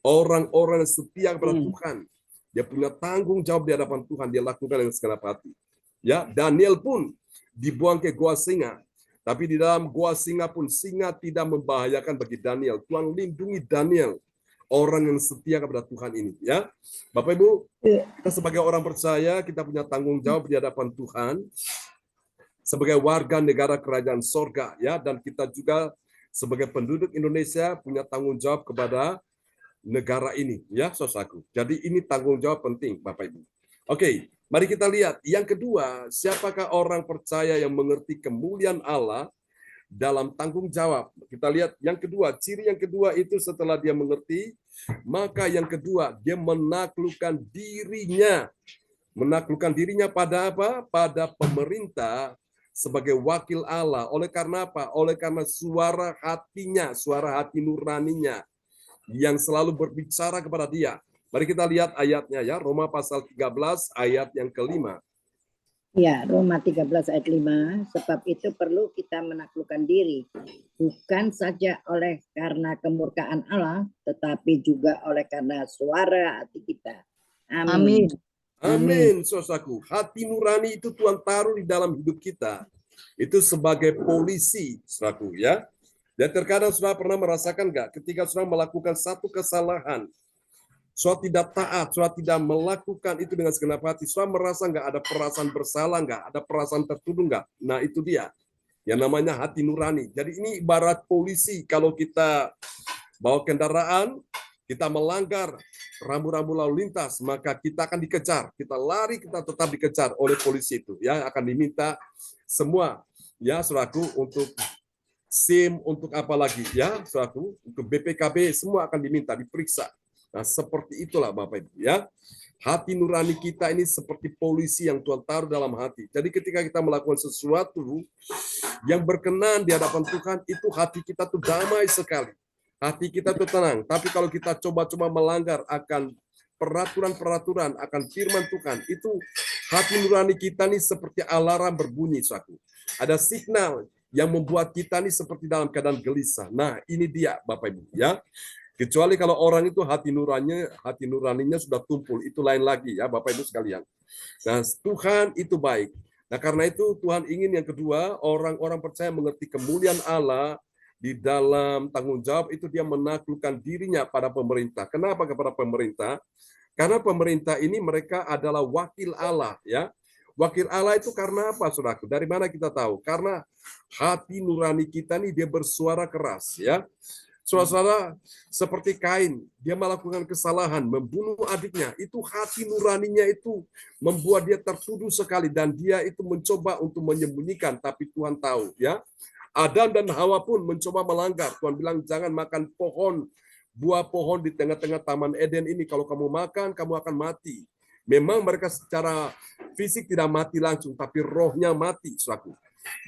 Orang-orang yang setia kepada Tuhan, dia punya tanggung jawab di hadapan Tuhan, dia lakukan dengan segenap hati. Ya, Daniel pun dibuang ke gua singa. Tapi di dalam gua singa pun singa tidak membahayakan bagi Daniel. Tuhan lindungi Daniel, orang yang setia kepada Tuhan ini, ya. Bapak Ibu, kita sebagai orang percaya, kita punya tanggung jawab di hadapan Tuhan sebagai warga negara kerajaan sorga, ya, dan kita juga sebagai penduduk Indonesia punya tanggung jawab kepada negara ini, ya, saudaraku. Jadi ini tanggung jawab penting, Bapak Ibu. Oke, mari kita lihat. Yang kedua, siapakah orang percaya yang mengerti kemuliaan Allah dalam tanggung jawab? Kita lihat yang kedua, ciri yang kedua itu setelah dia mengerti, maka yang kedua, dia menaklukkan dirinya. Menaklukkan dirinya pada apa? Pada pemerintah sebagai wakil Allah. Oleh karena apa? Oleh karena suara hatinya, suara hati nuraninya yang selalu berbicara kepada dia. Mari kita lihat ayatnya, ya. Roma pasal 13 ayat yang kelima. Ya, Roma 13 ayat 5, sebab itu perlu kita menaklukkan diri, bukan saja oleh karena kemurkaan Allah, tetapi juga oleh karena suara hati kita. Amin. Amin, saudaraku. Hati nurani itu Tuhan taruh di dalam hidup kita. Itu sebagai polisi, saudaraku, ya. Dan terkadang saudara pernah merasakan nggak ketika saudara melakukan satu kesalahan, saudara tidak taat, saudara tidak melakukan itu dengan segenap hati, saudara merasa nggak ada perasaan bersalah, nggak ada perasaan tertuduh nggak? Nah itu dia, yang namanya hati nurani. Jadi ini ibarat polisi kalau kita bawa kendaraan, kita melanggar rambu-rambu lalu lintas, maka kita akan dikejar. Kita lari, kita tetap dikejar oleh polisi itu. Ya, akan diminta semua, ya, saudaraku, untuk SIM, untuk apa lagi, ya, saudaraku, untuk BPKB, semua akan diminta, diperiksa. Nah, seperti itulah Bapak Ibu, ya. Hati nurani kita ini seperti polisi yang Tuhan taruh dalam hati. Jadi ketika kita melakukan sesuatu yang berkenan di hadapan Tuhan, itu hati kita tuh damai sekali. Hati kita tuh tenang. Tapi kalau kita coba-coba melanggar akan peraturan-peraturan, akan firman Tuhan, itu hati nurani kita nih seperti alarm berbunyi, suatu. Ada signal yang membuat kita nih seperti dalam keadaan gelisah. Nah, ini dia Bapak Ibu, ya. Kecuali kalau orang itu hati nuraninya sudah tumpul, itu lain lagi ya Bapak Ibu sekalian. Nah, Tuhan itu baik. Nah, karena itu Tuhan ingin yang kedua, orang-orang percaya mengerti kemuliaan Allah di dalam tanggung jawab itu dia menaklukkan dirinya pada pemerintah. Kenapa kepada pemerintah? Karena pemerintah ini mereka adalah wakil Allah, ya. Wakil Allah itu karena apa, saudaraku? Dari mana kita tahu? Karena hati nurani kita nih dia bersuara keras, ya. Saudara-saudara, seperti Kain, dia melakukan kesalahan, membunuh adiknya. Itu hati nuraninya itu membuat dia tertuduh sekali dan dia itu mencoba untuk menyembunyikan, tapi Tuhan tahu, ya. Adam dan Hawa pun mencoba melanggar. Tuhan bilang jangan makan buah pohon di tengah-tengah Taman Eden ini. Kalau kamu makan, kamu akan mati. Memang mereka secara fisik tidak mati langsung, tapi rohnya mati, saudaraku.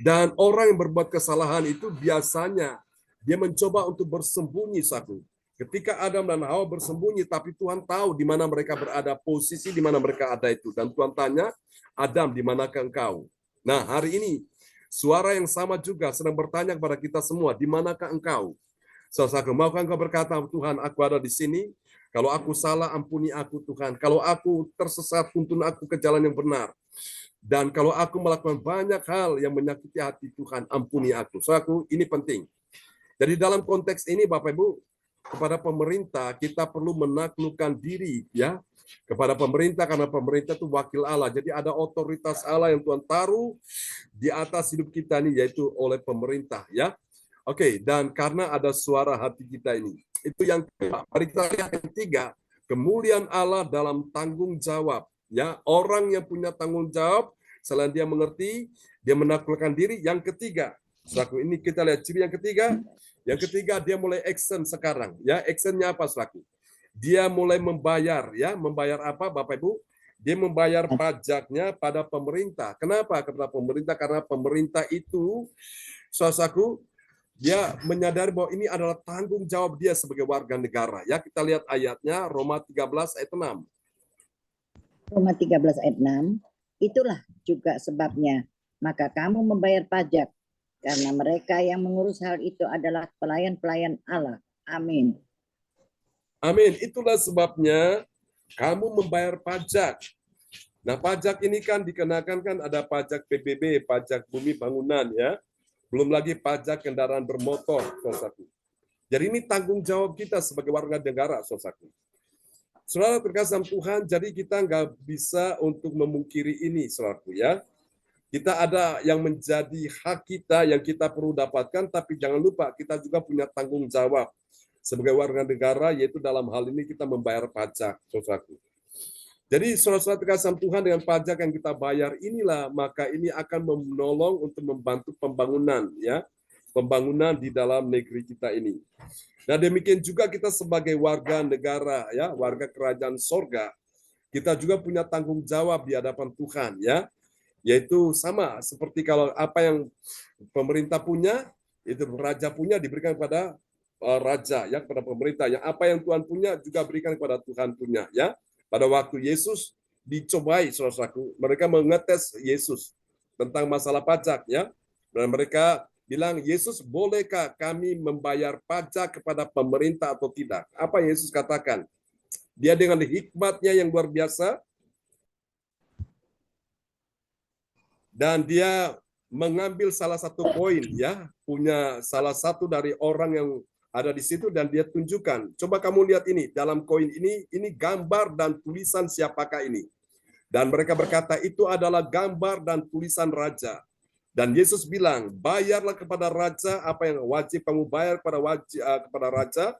Dan orang yang berbuat kesalahan itu biasanya dia mencoba untuk bersembunyi, saudaraku. Ketika Adam dan Hawa bersembunyi, tapi Tuhan tahu di mana mereka berada, posisi di mana mereka ada itu. Dan Tuhan tanya, Adam, di manakah engkau? Nah, hari ini suara yang sama juga sedang bertanya kepada kita semua, di manakah engkau? Saudara, maukah engkau berkata, Tuhan, aku ada di sini. Kalau aku salah, ampuni aku, Tuhan. Kalau aku tersesat, tuntun aku ke jalan yang benar. Dan kalau aku melakukan banyak hal yang menyakiti hati Tuhan, ampuni aku. Saudara, ini penting. Jadi dalam konteks ini, Bapak Ibu, kepada pemerintah, kita perlu menaklukkan diri, ya. Kepada pemerintah, karena pemerintah itu wakil Allah. Jadi ada otoritas Allah yang Tuhan taruh di atas hidup kita ini, yaitu oleh pemerintah, ya. Oke, dan karena ada suara hati kita ini. Itu yang kedua. Mari kita lihat yang ketiga, kemuliaan Allah dalam tanggung jawab. Ya, orang yang punya tanggung jawab, selain dia mengerti, dia menaklukkan diri. Yang ketiga, selaku ini kita lihat ciri yang ketiga. Yang ketiga, dia mulai action sekarang. Ya, actionnya apa, selaku? Dia mulai membayar, ya, membayar apa, Bapak Ibu? Dia membayar pajaknya pada pemerintah. Kenapa kepada pemerintah? Karena pemerintah itu, saudaraku, dia menyadari bahwa ini adalah tanggung jawab dia sebagai warga negara. Ya, kita lihat ayatnya Roma 13 ayat 6. Roma 13 ayat 6, itulah juga sebabnya, maka kamu membayar pajak, karena mereka yang mengurus hal itu adalah pelayan-pelayan Allah. Amin. Amin. Itulah sebabnya kamu membayar pajak. Nah, pajak ini kan dikenakan kan ada pajak PBB, pajak bumi bangunan, ya. Belum lagi pajak kendaraan bermotor, saudaraku. Jadi ini tanggung jawab kita sebagai warga negara, saudaraku. Saudara terkasih Tuhan, jadi kita nggak bisa untuk memungkiri ini, saudaraku, ya. Kita ada yang menjadi hak kita yang kita perlu dapatkan, tapi jangan lupa kita juga punya tanggung jawab sebagai warga negara, yaitu dalam hal ini kita membayar pajak, saudaraku. Jadi saudara-saudara terkasih Tuhan, dengan pajak yang kita bayar inilah, maka ini akan menolong untuk membantu pembangunan, ya, pembangunan di dalam negeri kita ini. Nah, demikian juga kita sebagai warga negara, ya, warga kerajaan sorga, kita juga punya tanggung jawab di hadapan Tuhan, ya, yaitu sama seperti kalau apa yang pemerintah punya, itu raja punya diberikan kepada raja, ya, kepada pemerintah. Yang apa yang Tuhan punya juga berikan kepada Tuhan punya, ya. Pada waktu Yesus dicobai, saudaraku, mereka mengetes Yesus tentang masalah pajak, ya. Dan mereka bilang, Yesus, bolehkah kami membayar pajak kepada pemerintah atau tidak? Apa Yesus katakan? Dia dengan hikmatnya yang luar biasa, dan dia mengambil salah satu koin, ya, punya salah satu dari orang yang ada di situ dan dia tunjukkan. Coba kamu lihat ini, dalam koin ini gambar dan tulisan siapakah ini. Dan mereka berkata itu adalah gambar dan tulisan raja. Dan Yesus bilang, bayarlah kepada raja apa yang wajib kamu bayar kepada raja,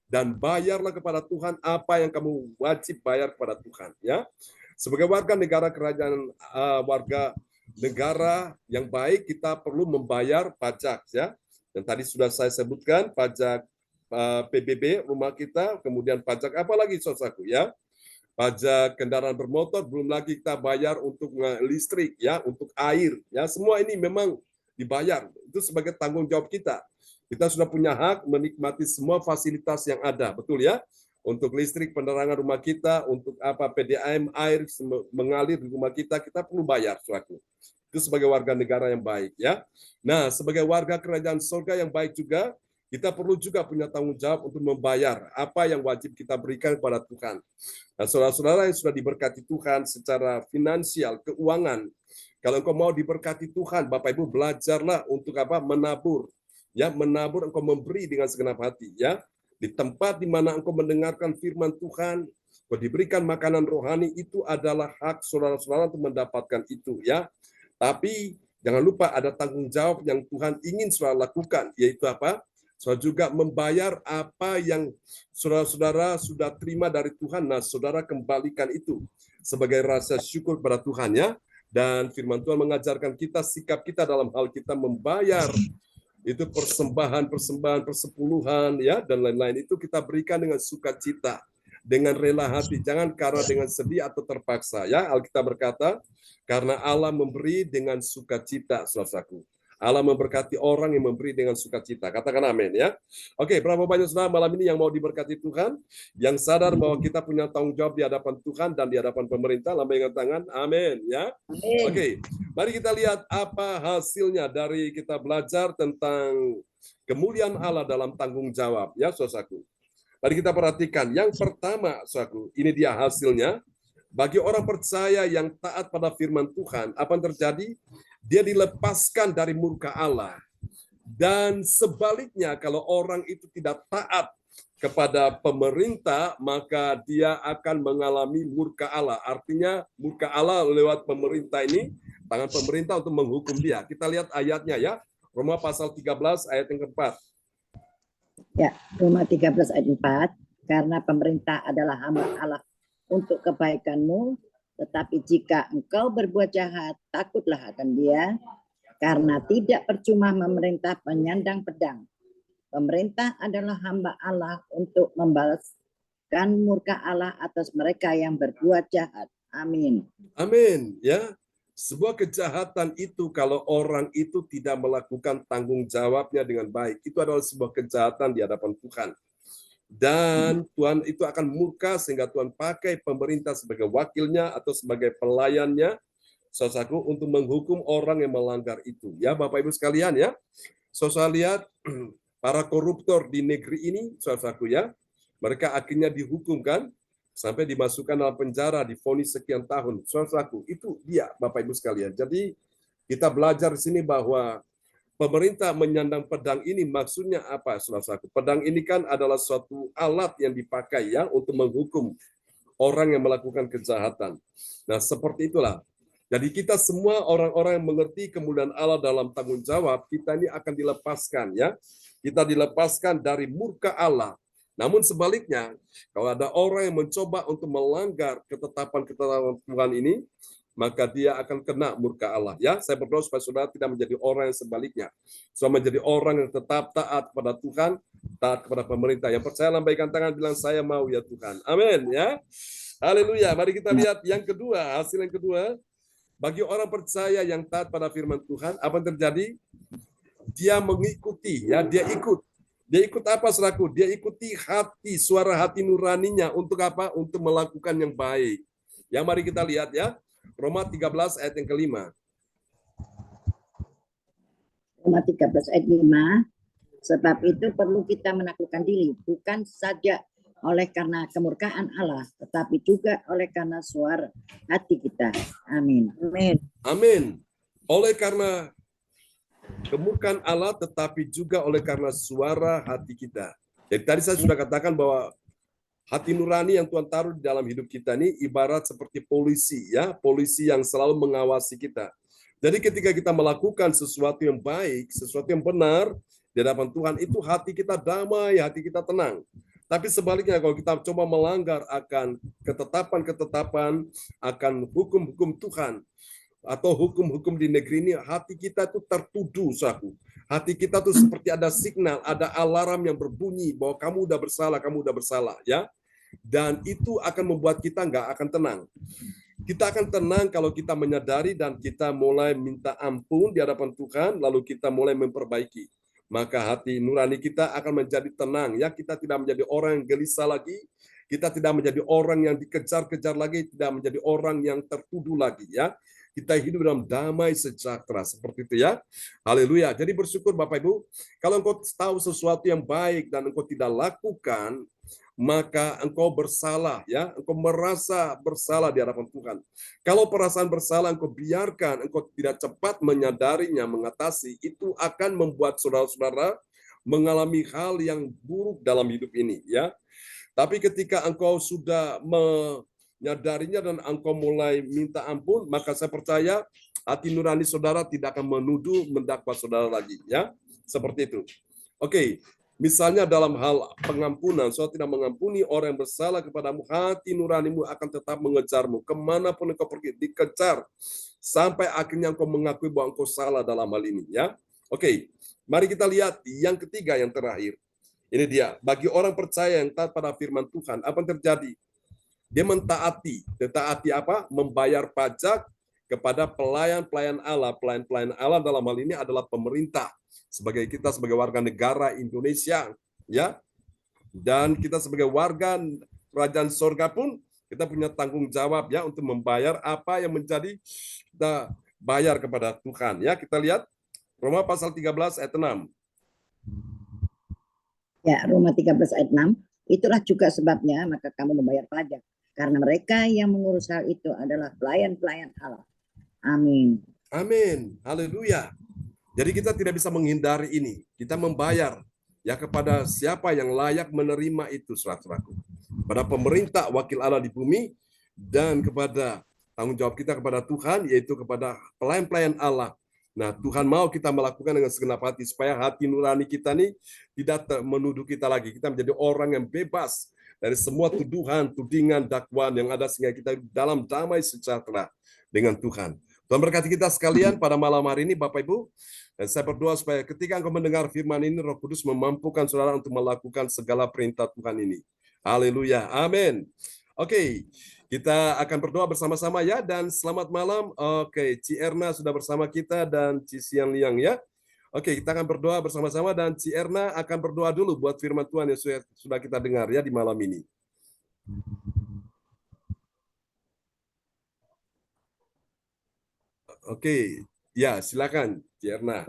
dan bayarlah kepada Tuhan apa yang kamu wajib bayar kepada Tuhan. Ya, sebagai warga negara kerajaan, warga negara yang baik, kita perlu membayar pajak, ya. Dan tadi sudah saya sebutkan pajak PBB rumah kita, kemudian pajak apa lagi, saudaraku, ya? Pajak kendaraan bermotor, belum lagi kita bayar untuk listrik, ya, untuk air, ya, semua ini memang dibayar. Itu sebagai tanggung jawab kita. Kita sudah punya hak menikmati semua fasilitas yang ada, betul ya? Untuk listrik, penerangan rumah kita, untuk apa PDAM, air mengalir di rumah kita perlu bayar, saudaraku. Itu sebagai warga negara yang baik, ya. Nah, sebagai warga kerajaan surga yang baik juga, kita perlu juga punya tanggung jawab untuk membayar apa yang wajib kita berikan kepada Tuhan. Nah, saudara-saudara yang sudah diberkati Tuhan secara finansial, keuangan, kalau engkau mau diberkati Tuhan, Bapak Ibu, belajarlah untuk apa? Menabur. Ya, menabur, engkau memberi dengan segenap hati, ya. Di tempat di mana engkau mendengarkan firman Tuhan, engkau diberikan makanan rohani, itu adalah hak saudara-saudara untuk mendapatkan itu, ya. Tapi jangan lupa ada tanggung jawab yang Tuhan ingin saudara lakukan, yaitu apa? Saudara juga membayar apa yang saudara-saudara sudah terima dari Tuhan. Nah, saudara kembalikan itu sebagai rasa syukur pada Tuhan, ya. Dan firman Tuhan mengajarkan kita, sikap kita dalam hal kita membayar itu persembahan, persepuluhan, ya, dan lain-lain itu kita berikan dengan sukacita, dengan rela hati, jangan karena dengan sedih atau terpaksa, ya. Alkitab berkata, karena Allah memberi dengan sukacita, saudaraku. Allah memberkati orang yang memberi dengan sukacita. Katakan amin, ya. Oke, berapa banyak saudara malam ini yang mau diberkati Tuhan, yang sadar bahwa kita punya tanggung jawab di hadapan Tuhan dan di hadapan pemerintah, lambaikan tangan, amin, ya. Amin. Oke, mari kita lihat apa hasilnya dari kita belajar tentang kemuliaan Allah dalam tanggung jawab, ya, saudaraku. Mari kita perhatikan. Yang pertama, saudaraku, ini dia hasilnya. Bagi orang percaya yang taat pada firman Tuhan, apa yang terjadi? Dia dilepaskan dari murka Allah. Dan sebaliknya, kalau orang itu tidak taat kepada pemerintah, maka dia akan mengalami murka Allah. Artinya murka Allah lewat pemerintah ini, tangan pemerintah untuk menghukum dia. Kita lihat ayatnya, ya. Roma pasal 13 ayat yang keempat. Ya, Roma 13 ayat 4, karena pemerintah adalah hamba Allah untuk kebaikanmu, tetapi jika engkau berbuat jahat, takutlah akan dia, karena tidak percuma memerintah penyandang pedang. Pemerintah adalah hamba Allah untuk membalaskan murka Allah atas mereka yang berbuat jahat. Amin. Amin, ya. Sebuah kejahatan itu kalau orang itu tidak melakukan tanggung jawabnya dengan baik, itu adalah sebuah kejahatan di hadapan Tuhan. Dan Tuhan itu akan murka sehingga Tuhan pakai pemerintah sebagai wakilnya atau sebagai pelayannya, saudaraku, untuk menghukum orang yang melanggar itu. Ya, Bapak Ibu sekalian, ya. Saudara lihat para koruptor di negeri ini, saudaraku, ya. Mereka akhirnya dihukum, kan, sampai dimasukkan dalam penjara, divonis sekian tahun. Saudaraku, itu dia, Bapak Ibu sekalian. Jadi kita belajar di sini bahwa pemerintah menyandang pedang ini maksudnya apa, saudaraku? Pedang ini kan adalah suatu alat yang dipakai, ya, untuk menghukum orang yang melakukan kejahatan. Nah, seperti itulah. Jadi kita semua orang-orang yang mengerti kemuliaan Allah dalam tanggung jawab, kita ini akan dilepaskan, ya. Kita dilepaskan dari murka Allah. Namun sebaliknya, kalau ada orang yang mencoba untuk melanggar ketetapan-ketetapan Tuhan ini, maka dia akan kena murka Allah. Ya, saya berdoa supaya saudara tidak menjadi orang yang sebaliknya. Saudara menjadi orang yang tetap taat kepada Tuhan, taat kepada pemerintah. Yang percaya lambaikan tangan, bilang saya mau ya Tuhan. Amin, ya. Haleluya. Mari kita lihat yang kedua, hasil yang kedua. Bagi orang percaya yang taat pada firman Tuhan, apa yang terjadi? Dia mengikuti, ya, dia ikut. Dia ikut apa, saudaraku? Dia ikuti hati, suara hati nuraninya untuk apa? Untuk melakukan yang baik. Ya, mari kita lihat, ya. Roma 13 ayat yang kelima. Roma 13 ayat 5, sebab itu perlu kita menaklukkan diri, bukan saja oleh karena kemurkaan Allah, tetapi juga oleh karena suara hati kita. Amin. Amin. Amin. Oleh karena kemurkaan Allah, tetapi juga oleh karena suara hati kita. Jadi tadi saya sudah katakan bahwa hati nurani yang Tuhan taruh di dalam hidup kita ini ibarat seperti polisi, ya, polisi yang selalu mengawasi kita. Jadi ketika kita melakukan sesuatu yang baik, sesuatu yang benar di hadapan Tuhan, itu hati kita damai, hati kita tenang. Tapi sebaliknya kalau kita coba melanggar akan ketetapan-ketetapan, akan hukum-hukum Tuhan, atau hukum-hukum di negeri ini, hati kita tuh tertuduh, saudaraku. Hati kita tuh seperti ada signal, ada alarm yang berbunyi bahwa kamu udah bersalah, ya. Dan itu akan membuat kita nggak akan tenang. Kita akan tenang kalau kita menyadari dan kita mulai minta ampun di hadapan Tuhan, lalu kita mulai memperbaiki. Maka hati nurani kita akan menjadi tenang, ya. Kita tidak menjadi orang yang gelisah lagi, kita tidak menjadi orang yang dikejar-kejar lagi, tidak menjadi orang yang tertuduh lagi, ya. Kita hidup dalam damai sejahtera, seperti itu, ya. Haleluya. Jadi bersyukur Bapak Ibu, kalau engkau tahu sesuatu yang baik dan engkau tidak lakukan, maka engkau bersalah, ya. Engkau merasa bersalah di hadapan Tuhan. Kalau perasaan bersalah engkau biarkan, engkau tidak cepat menyadarinya, mengatasi, itu akan membuat saudara-saudara mengalami hal yang buruk dalam hidup ini, ya. Tapi ketika engkau sudah menyadarinya dan engkau mulai minta ampun, maka saya percaya hati nurani saudara tidak akan menuduh, mendakwa saudara lagi, ya. Seperti itu. Oke. Misalnya dalam hal pengampunan, saudara tidak mengampuni orang yang bersalah kepadamu, hati nuranimu akan tetap mengejarmu. Kemanapun engkau pergi, dikejar. Sampai akhirnya engkau mengakui bahwa engkau salah dalam hal ini, ya. Oke, mari kita lihat yang ketiga, yang terakhir. Ini dia, bagi orang percaya yang taat pada firman Tuhan, apa yang terjadi? Dia mentaati. Mentaati apa? Membayar pajak kepada pelayan-pelayan Allah. Pelayan-pelayan Allah dalam hal ini adalah pemerintah. Sebagai kita sebagai warga negara Indonesia, ya, dan kita sebagai warga kerajaan sorga pun kita punya tanggung jawab, ya, untuk membayar apa yang menjadi kita bayar kepada Tuhan, ya. Kita lihat Roma pasal 13 ayat 6. Ya, Roma 13 ayat 6. Itulah juga sebabnya maka kamu membayar pajak, karena mereka yang mengurus hal itu adalah pelayan-pelayan Allah. Amin. Amin. Haleluya. Jadi kita tidak bisa menghindari ini. Kita membayar, ya, kepada siapa yang layak menerima itu, saudara-saudaraku. Pada pemerintah, wakil Allah di bumi, dan kepada tanggung jawab kita kepada Tuhan, yaitu kepada pelayan-pelayan Allah. Nah, Tuhan mau kita melakukan dengan segenap hati, supaya hati nurani kita ini tidak menuduh kita lagi. Kita menjadi orang yang bebas dari semua tuduhan, tudingan, dakwaan yang ada, sehingga kita dalam damai sejahtera dengan Tuhan. Tuhan berkati kita sekalian pada malam hari ini, Bapak Ibu. Dan saya berdoa supaya ketika engkau mendengar firman ini, Roh Kudus memampukan saudara untuk melakukan segala perintah Tuhan ini. Haleluya. Amin. Oke, kita akan berdoa bersama-sama, ya, dan selamat malam. Oke, Ci Erna sudah bersama kita dan Ci Sian Liang, ya. Oke, kita akan berdoa bersama-sama dan Ci Erna akan berdoa dulu buat firman Tuhan yang sudah kita dengar, ya, di malam ini. Oke, ya, silakan, Ci Erna.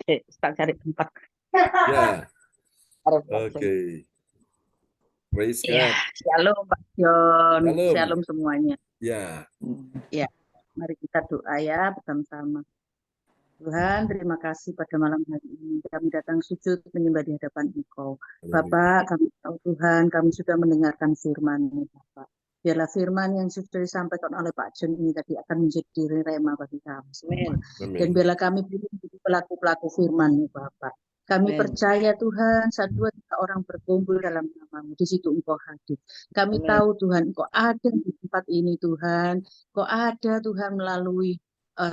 Oke, tak cari tempat. Ya, oke. Praise Ya, God. shalom Pak John, Shalom. shalom semuanya. Ya, Ya, mari kita doa ya bersama-sama. Tuhan, terima kasih pada malam hari ini. Kami datang sujud menyembah di hadapan Engkau. Bapak, kami tahu Tuhan, kami sudah mendengarkan firman-Mu, Bapak. Biarlah firman yang sudah disampaikan oleh Pak John ini tadi akan menjadi rema bagi kami semua. Dan amin. biarlah kami menjadi pelaku-pelaku firman-Mu, Bapak. Kami Amin. percaya Tuhan, saat 2-3 orang berkumpul dalam nama-Mu, di situ Engkau hadir. Kami Amin. tahu Tuhan, Engkau ada di tempat ini Tuhan. Engkau ada Tuhan melalui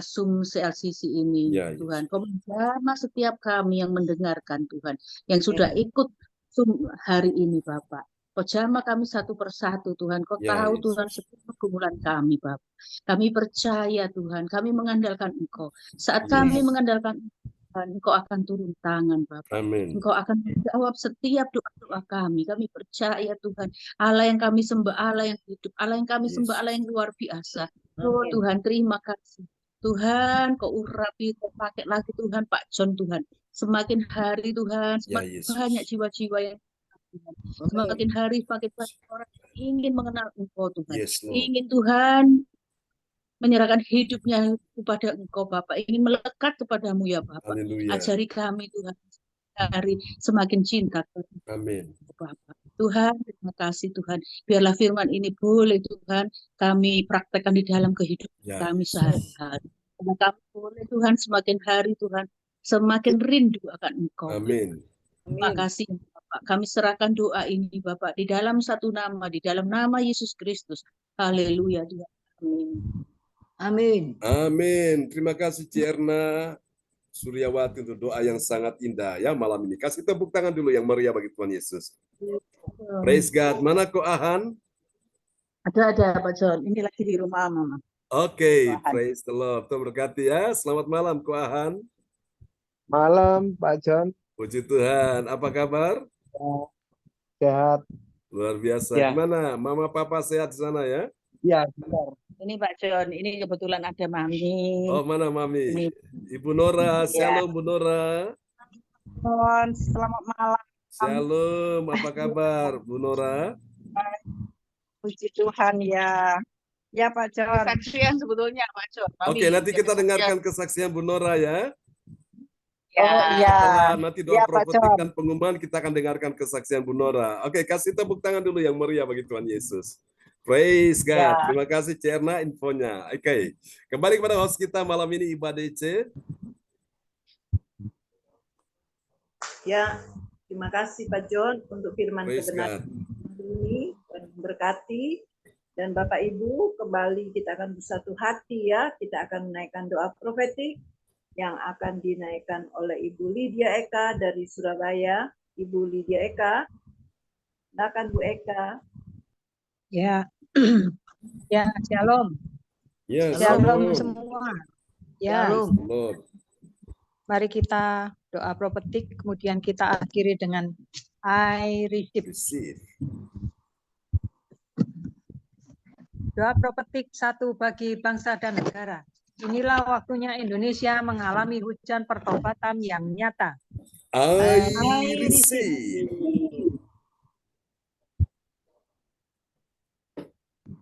Zoom CLCC ini, Ya, Tuhan. Kau menjamah setiap kami yang mendengarkan Tuhan, yang sudah ikut Zoom hari ini Bapak. Kau jamah kami satu persatu Tuhan. Kau Ya, tahu Yesus. Tuhan setiap pergumulan kami Bapak. Kami percaya Tuhan, kami mengandalkan Engkau. Saat kami Yes. mengandalkan Tuhan, Engkau akan turun tangan Bapak. Amin. Engkau akan menjawab setiap doa-doa kami. Kami percaya Tuhan, Allah yang kami sembah, Allah yang hidup, Allah yang kami Yes. sembah, Allah yang luar biasa. Oh Amin. Tuhan, terima kasih. Tuhan, Kau urapi, Kau pakai lagi Tuhan Pak John Tuhan. Semakin hari Tuhan, Ya, semakin Yesus. banyak jiwa-jiwa yang Tuhan. Amin. Semakin hari semakin banyak orang yang ingin mengenal Engkau Tuhan. Yes, Lord. Ingin Tuhan menyerahkan hidupnya kepada Engkau Bapak, ingin melekat kepadamu ya Bapak. Haleluya. Ajari kami Tuhan, hari semakin cinta kepada Amin. Bapak. Tuhan, terima kasih Tuhan. Biarlah firman ini boleh Tuhan kami praktekkan di dalam kehidupan Ya. kami sehari-hari. Karena kami boleh Tuhan semakin hari Tuhan semakin rindu akan Engkau. Amin. Terima kasih Bapak. Kami serahkan doa ini Bapak di dalam satu nama, di dalam nama Yesus Kristus. Haleluya Tuhan. Amin. Amin. Amin. Terima kasih Cierna Suryawati untuk doa yang sangat indah ya malam ini. Kasih tepuk tangan dulu yang meriah bagi Tuhan Yesus. Praise God. Mana Ko Ahan? Ada Pak John. Ini lagi di rumah Mama. Oke, Ko Ahan. praise the Lord. Tuhan berkati ya. Selamat malam Ko Ahan. Malam, Pak John. Puji Tuhan. Apa kabar? Sehat. Luar biasa. Ya. Gimana? Mama Papa sehat di sana ya? Ya, benar. Ini Pak John, ini kebetulan ada Mami. Oh, mana Mami? Ini. Ibu Nora. Ya. Shalom Bu Nora. John, selamat malam. Shalom. Apa kabar Bu Nora? Puji Tuhan ya. Ya Pak John. Kesaksian sebetulnya Pak John. Mami, Oke, nanti ya, kita kesaksian. dengarkan kesaksian Bu Nora ya. Ya. Setelah nanti doa Ya, Pak profetik John. dan pengumuman, kita akan dengarkan kesaksian Bu Nora. Oke, kasih tepuk tangan dulu yang meriah bagi Tuhan Yesus. Praise God. Ya. Terima kasih Cerna infonya. Oke, kembali kepada host kita malam ini Iba DC. Ya, terima kasih Pak John untuk firman Praise kebenaran God. ini dan berkati. Dan Bapak Ibu, kembali kita akan bersatu hati ya. Kita akan menaikkan doa profetik yang akan dinaikkan oleh Ibu Lydia Eka dari Surabaya. Ibu Lydia Eka, silakan Bu Eka. Ya, ya, shalom. Ya, Shalom semua. Ya, Shalom. mari kita doa profetik, kemudian kita akhiri dengan I receive. Receive. Doa profetik satu bagi bangsa dan negara. Inilah waktunya Indonesia mengalami hujan pertobatan yang nyata. I receive.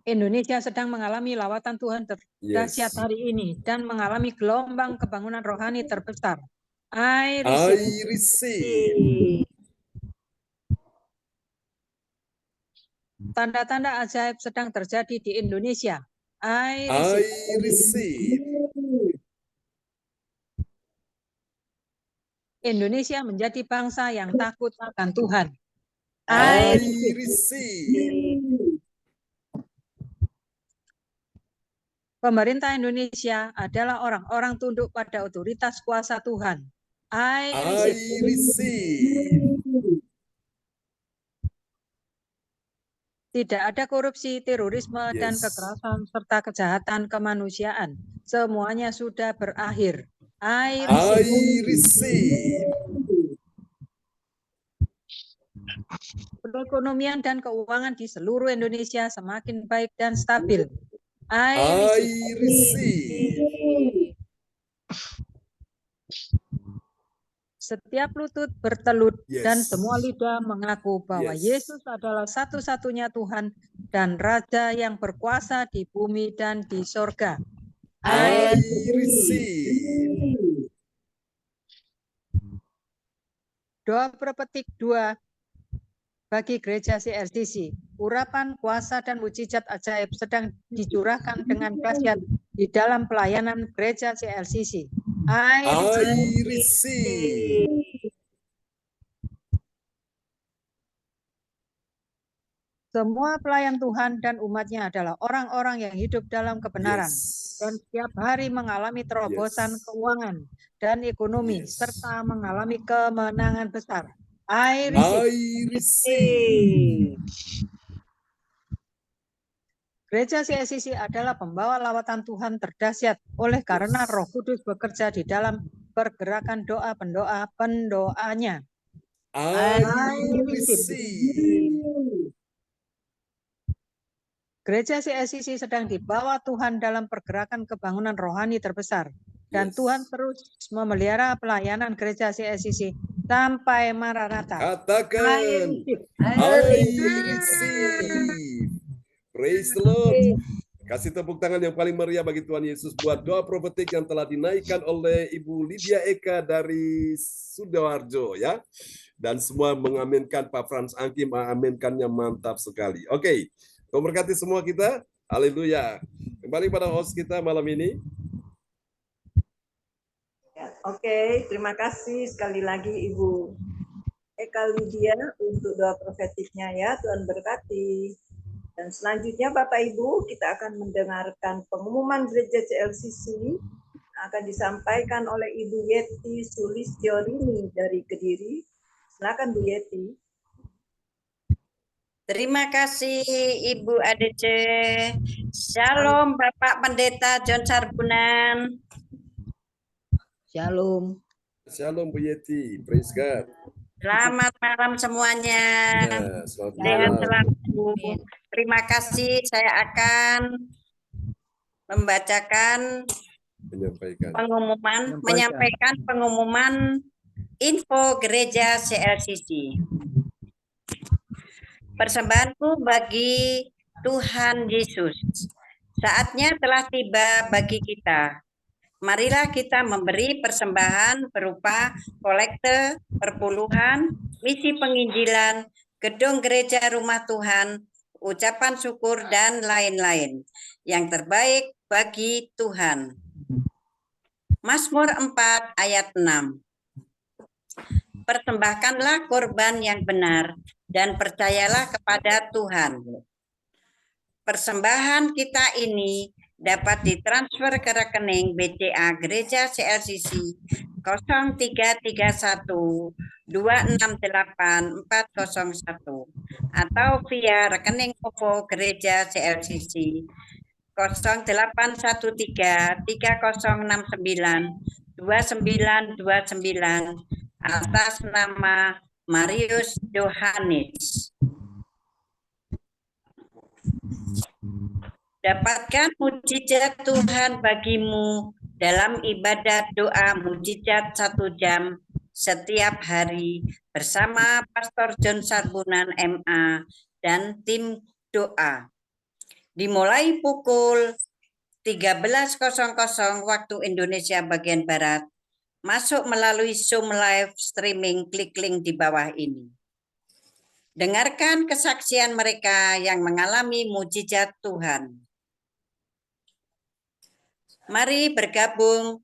Indonesia sedang mengalami lawatan Tuhan terdahsyat Yes. hari ini dan mengalami gelombang kebangunan rohani terbesar. I I receive. receive. Tanda-tanda ajaib sedang terjadi di Indonesia. I I receive. receive. Indonesia menjadi bangsa yang takut akan Tuhan. I I receive. receive. Pemerintah Indonesia adalah orang-orang tunduk pada otoritas kuasa Tuhan. I I receive. receive. Tidak ada korupsi, terorisme, dan Yes. kekerasan serta kejahatan kemanusiaan. Semuanya sudah berakhir. I I receive. receive. Perekonomian dan keuangan di seluruh Indonesia semakin baik dan stabil. I I receive. receive. Setiap lutut bertelut dan Yes. semua lidah mengaku bahwa Yes. Yesus adalah satu-satunya Tuhan dan Raja yang berkuasa di bumi dan di sorga. I I receive. Doa profetik 2 bagi gereja CLCC. Urapan kuasa dan mujizat ajaib sedang dicurahkan dengan dahsyat di dalam pelayanan gereja CLCC. I I receive. Semua pelayan Tuhan dan umatnya adalah orang-orang yang hidup dalam kebenaran Yes. dan setiap hari mengalami terobosan Yes. keuangan dan ekonomi Yes. serta mengalami kemenangan besar. I I receive. receive. Gereja CLCC adalah pembawa lawatan Tuhan terdahsyat oleh karena Roh Kudus bekerja di dalam pergerakan doa pendoanya. I I receive. Gereja CLCC sedang dibawa Tuhan dalam pergerakan kebangunan rohani terbesar. Dan Yes. Tuhan terus memelihara pelayanan gereja CLCC sampai Maranatha. Katakan, I receive. I receive. Praise the Lord. Kasih tepuk tangan yang paling meriah bagi Tuhan Yesus buat doa profetik yang telah dinaikkan oleh Ibu Lydia Eka dari Sidoarjo ya. Dan semua mengaminkan, Pak Frans Angki mengaminkannya mantap sekali. Oke, Tuhan berkati semua kita. Haleluya. Kembali pada host kita malam ini. Ya, oke, terima kasih sekali lagi Ibu Eka Lydia untuk doa profetiknya ya. Tuhan berkati. Dan selanjutnya Bapak Ibu, kita akan mendengarkan pengumuman gereja CLCC akan disampaikan oleh Ibu Yeti Sulistyorini dari Kediri. Silakan Bu Yeti. Terima kasih Ibu ADC. Shalom Bapak Pendeta John Sarbunan. Shalom. Shalom Bu Yeti. Praise God. Selamat malam semuanya. Ya, selamat Sehat malam. selalu. Terima kasih. Saya akan membacakan menyampaikan pengumuman info gereja CLCC. Persembahanku bagi Tuhan Yesus. Saatnya telah tiba bagi kita. Marilah kita memberi persembahan berupa kolekte, perpuluhan, misi penginjilan, gedung gereja rumah Tuhan, ucapan syukur, dan lain-lain. Yang terbaik bagi Tuhan. Mazmur 4 ayat 6. Persembahkanlah korban yang benar dan percayalah kepada Tuhan. Persembahan kita ini dapat ditransfer ke rekening BCA Gereja CLCC 0331 268 401 atau via rekening OVO Gereja CLCC 0813 3069 2929 atas nama Marius Yohanes. Dapatkan mujizat Tuhan bagimu dalam ibadat doa mujizat 1 jam setiap hari bersama Pastor John Sarbunan MA dan tim doa. Dimulai pukul 13.00 waktu Indonesia bagian Barat. Masuk melalui Zoom live streaming, klik link di bawah ini. Dengarkan kesaksian mereka yang mengalami mujizat Tuhan. Mari bergabung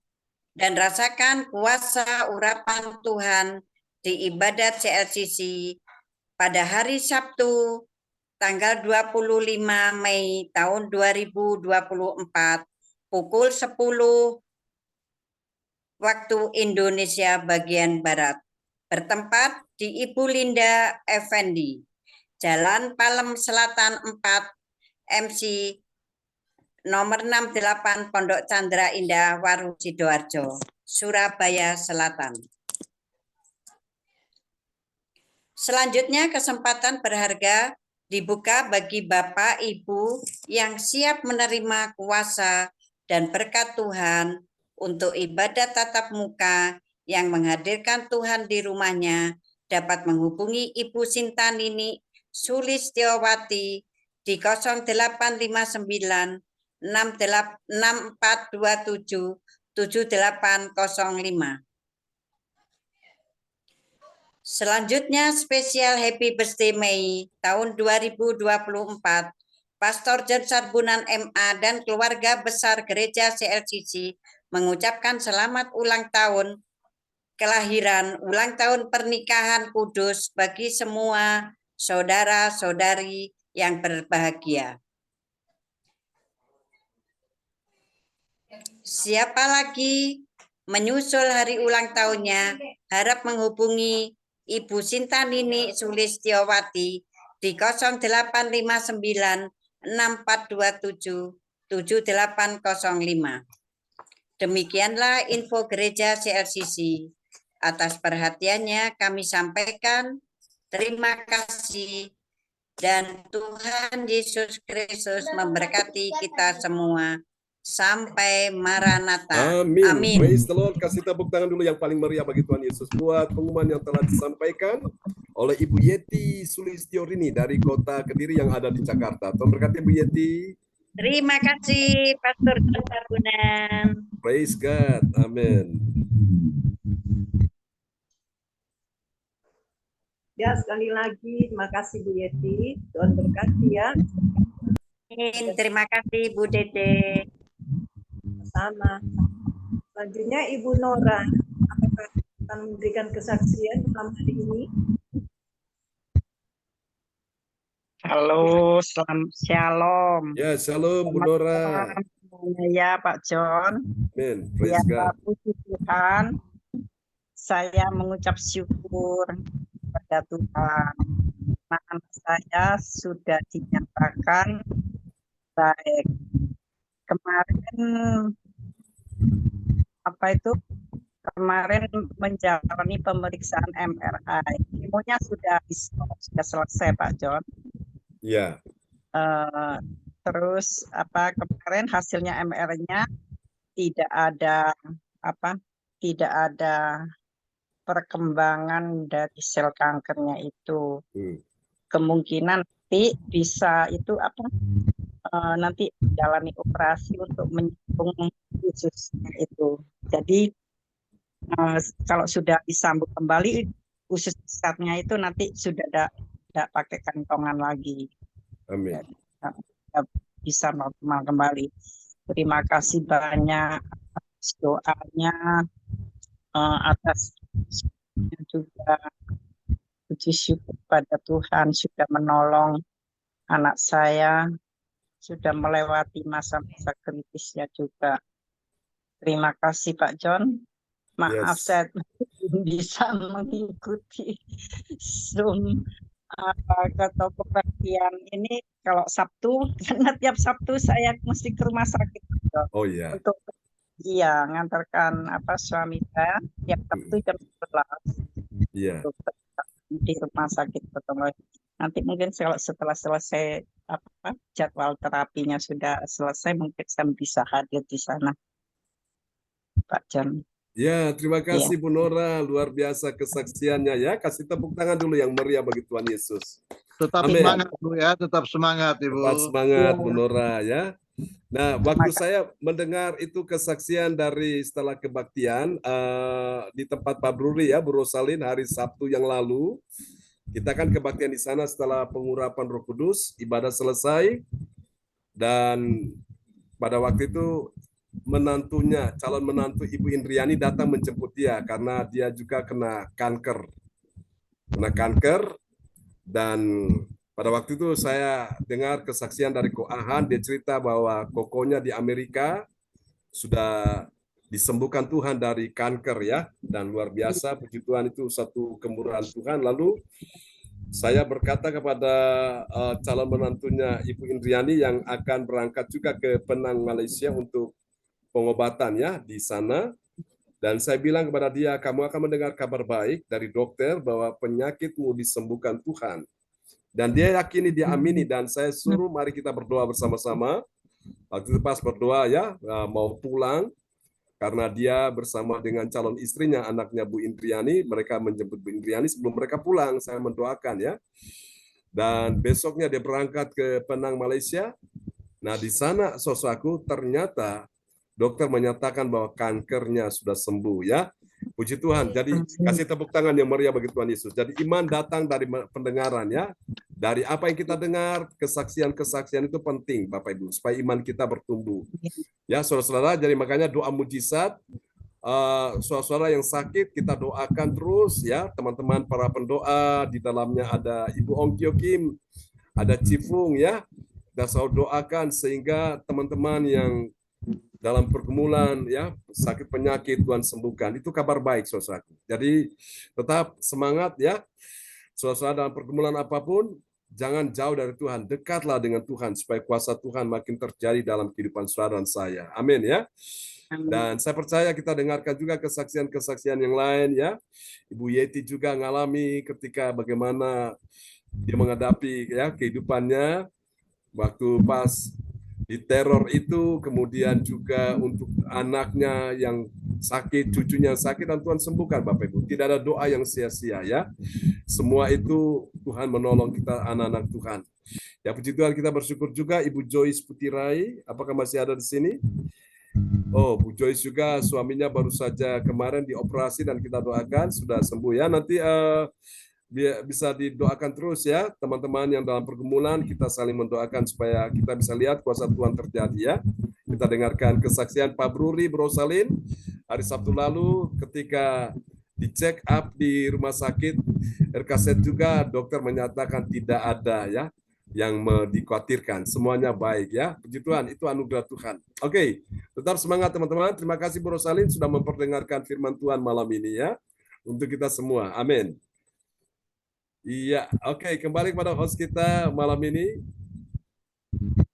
dan rasakan kuasa urapan Tuhan di ibadat CLCC pada hari Sabtu tanggal 25 Mei tahun 2024 pukul 10 waktu Indonesia bagian Barat. Bertempat di Ibu Linda Effendi, Jalan Palem Selatan 4, MC nomor 68 Pondok Chandra Indah, Waru Sidoarjo, Surabaya Selatan. Selanjutnya kesempatan berharga dibuka bagi Bapak Ibu yang siap menerima kuasa dan berkat Tuhan untuk ibadat tatap muka yang menghadirkan Tuhan di rumahnya dapat menghubungi Ibu Sinta Nini Sulistyowati di 0859 6427 7805. Selanjutnya spesial Happy Birthday Mei tahun 2024, Pastor John Sarbunan MA dan keluarga besar Gereja CLCC mengucapkan selamat ulang tahun kelahiran, ulang tahun pernikahan kudus bagi semua saudara-saudari yang berbahagia. Siapa lagi menyusul hari ulang tahunnya, harap menghubungi Ibu Sinta Nini Sulistyowati di 0859 6427 7805. Demikianlah info gereja CLCC. Atas perhatiannya kami sampaikan terima kasih dan Tuhan Yesus Kristus memberkati kita semua. Sampai Maranatha. Amin. Amin. Praise the Lord. Kasih tepuk tangan dulu yang paling meriah bagi Tuhan Yesus buat pengumuman yang telah disampaikan oleh Ibu Yeti Sulistyorini dari kota Kediri yang ada di Jakarta. Tuhan berkati Ibu Yeti. Terima kasih Pastor John Tabunan. Praise God. Amin. Ya, sekali lagi terima kasih Bu Yeti. Tuhan berkati ya. Terima kasih Bu Dede. Sama. Selanjutnya Ibu Nora, apakah akan memberikan kesaksian malam hari ini? Halo, shalom. Ya, shalom Bu Nora. Ya Pak John. Amin. Ya Praise God. puji Tuhan. Saya mengucap syukur kepada Tuhan. Anak saya sudah dinyatakan baik. Kemarin kemarin menjalani pemeriksaan MRI. Kemonya sudah selesai Pak John. Ya. Terus kemarin hasilnya MR-nya tidak ada perkembangan dari sel kankernya itu. Kemungkinan nanti bisa nanti menjalani operasi untuk menyambung ususnya itu. Jadi kalau sudah disambung kembali usus pusatnya itu nanti sudah tidak pakai kantongan lagi. Amin. Bisa normal kembali. Terima kasih banyak atas doanya, atas juga puji syukur pada Tuhan sudah menolong anak saya, sudah melewati masa-masa kritisnya juga. Terima kasih Pak John. Maaf saya belum bisa mengikuti Zoom atau pengertian ini kalau Sabtu, karena tiap Sabtu saya mesti ke rumah sakit. Oh iya. Untuk ngantarkan suami saya tiap Sabtu jam 11. Iya. Di rumah sakit Potong. Nanti mungkin setelah selesai jadwal terapinya sudah selesai, mungkin saya bisa hadir di sana, Pak John. Ya, terima kasih Bu Nora, luar biasa kesaksiannya ya. Kasih tepuk tangan dulu yang meriah bagi Tuhan Yesus. Tetap Amin. semangat Bu ya, tetap semangat Ibu. Tetap semangat Bu Nora ya. Nah, waktu saya mendengar itu kesaksian dari setelah kebaktian di tempat Pak Bruri ya, Bu Rosalin hari Sabtu yang lalu. Kita kan kebaktian di sana setelah pengurapan Roh Kudus, ibadah selesai, dan pada waktu itu menantunya, calon menantu Ibu Indriani datang menjemput dia karena dia juga kena kanker. Dan pada waktu itu saya dengar kesaksian dari Ko Ahan, dia cerita bahwa kokonya di Amerika sudah disembuhkan Tuhan dari kanker ya, dan luar biasa, puji Tuhan, itu satu kemurahan Tuhan. Lalu saya berkata kepada calon menantunya Ibu Indriani yang akan berangkat juga ke Penang, Malaysia untuk pengobatan ya di sana, dan saya bilang kepada dia, kamu akan mendengar kabar baik dari dokter bahwa penyakitmu disembuhkan Tuhan. Dan dia yakini, dia amini, dan saya suruh mari kita berdoa bersama-sama. Waktu itu pas berdoa ya, mau pulang, karena dia bersama dengan calon istrinya, anaknya Bu Indriani, mereka menjemput Bu Indriani sebelum mereka pulang, saya mendoakan ya. Dan besoknya dia berangkat ke Penang, Malaysia. Nah di sana saudaraku, ternyata dokter menyatakan bahwa kankernya sudah sembuh ya. Puji Tuhan. Jadi kasih tepuk tangan yang meriah bagi Tuhan Yesus. Jadi iman datang dari pendengaran ya. Dari apa yang kita dengar, kesaksian-kesaksian itu penting Bapak Ibu, supaya iman kita bertumbuh. Ya saudara-saudara, jadi makanya doa mujizat, saudara-saudara yang sakit kita doakan terus ya, teman-teman para pendoa, di dalamnya ada Ibu Ongkyo Kim, ada Cifung ya. Kita selalu doakan sehingga teman-teman yang dalam pergumulan ya, sakit penyakit, Tuhan sembuhkan. Itu kabar baik saudaraku. Jadi tetap semangat ya. Saudara dalam pergumulan apapun, jangan jauh dari Tuhan, dekatlah dengan Tuhan supaya kuasa Tuhan makin terjadi dalam kehidupan saudara dan saya. Amin ya. Dan saya percaya kita dengarkan juga kesaksian-kesaksian yang lain ya. Ibu Yeti juga ngalami ketika bagaimana dia menghadapi ya kehidupannya waktu pas diteror itu, kemudian juga untuk anaknya yang sakit, cucunya yang sakit, dan Tuhan sembuhkan Bapak Ibu. Tidak ada doa yang sia-sia ya. Semua itu Tuhan menolong kita anak-anak Tuhan. Ya puji Tuhan, kita bersyukur juga Ibu Joyce Putirai, apakah masih ada di sini? Oh, Bu Joyce juga suaminya baru saja kemarin dioperasi dan kita doakan sudah sembuh ya. Nanti bisa didoakan terus ya, teman-teman yang dalam pergumulan, kita saling mendoakan supaya kita bisa lihat kuasa Tuhan terjadi ya. Kita dengarkan kesaksian Pak Bruri Brosalin hari Sabtu lalu ketika di check up di rumah sakit RKZ juga dokter menyatakan tidak ada ya yang dikhawatirkan, semuanya baik ya. Puji Tuhan, itu anugerah Tuhan. Oke, tetap semangat teman-teman. Terima kasih Bu Rosalin sudah memperdengarkan firman Tuhan malam ini ya untuk kita semua. Amin. Iya, oke, kembali kepada host kita malam ini.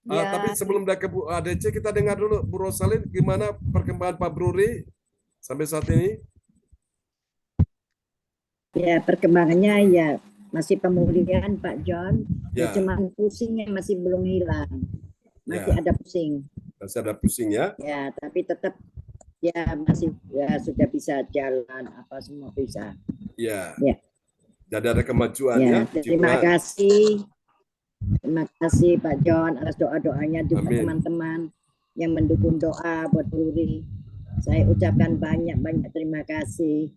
Tapi sebelum ke Bu ADC, kita dengar dulu Bu Rosalin gimana perkembangan Pak Bruri sampai saat ini. Ya, perkembangannya ya masih pemulihan Pak John. Ya. Cuman pusingnya masih belum hilang. Masih Ya. ada pusing. Masih ada pusing ya. Ya, tapi tetap ya masih ya sudah bisa jalan apa semua bisa. Ya. Ya. Jadi ada kemajuan Ya, ya. Puji terima Tuhan. kasih. Terima kasih Pak John atas doa-doanya juga Amin. teman-teman yang mendukung doa buat Bruri. Saya ucapkan banyak-banyak terima kasih.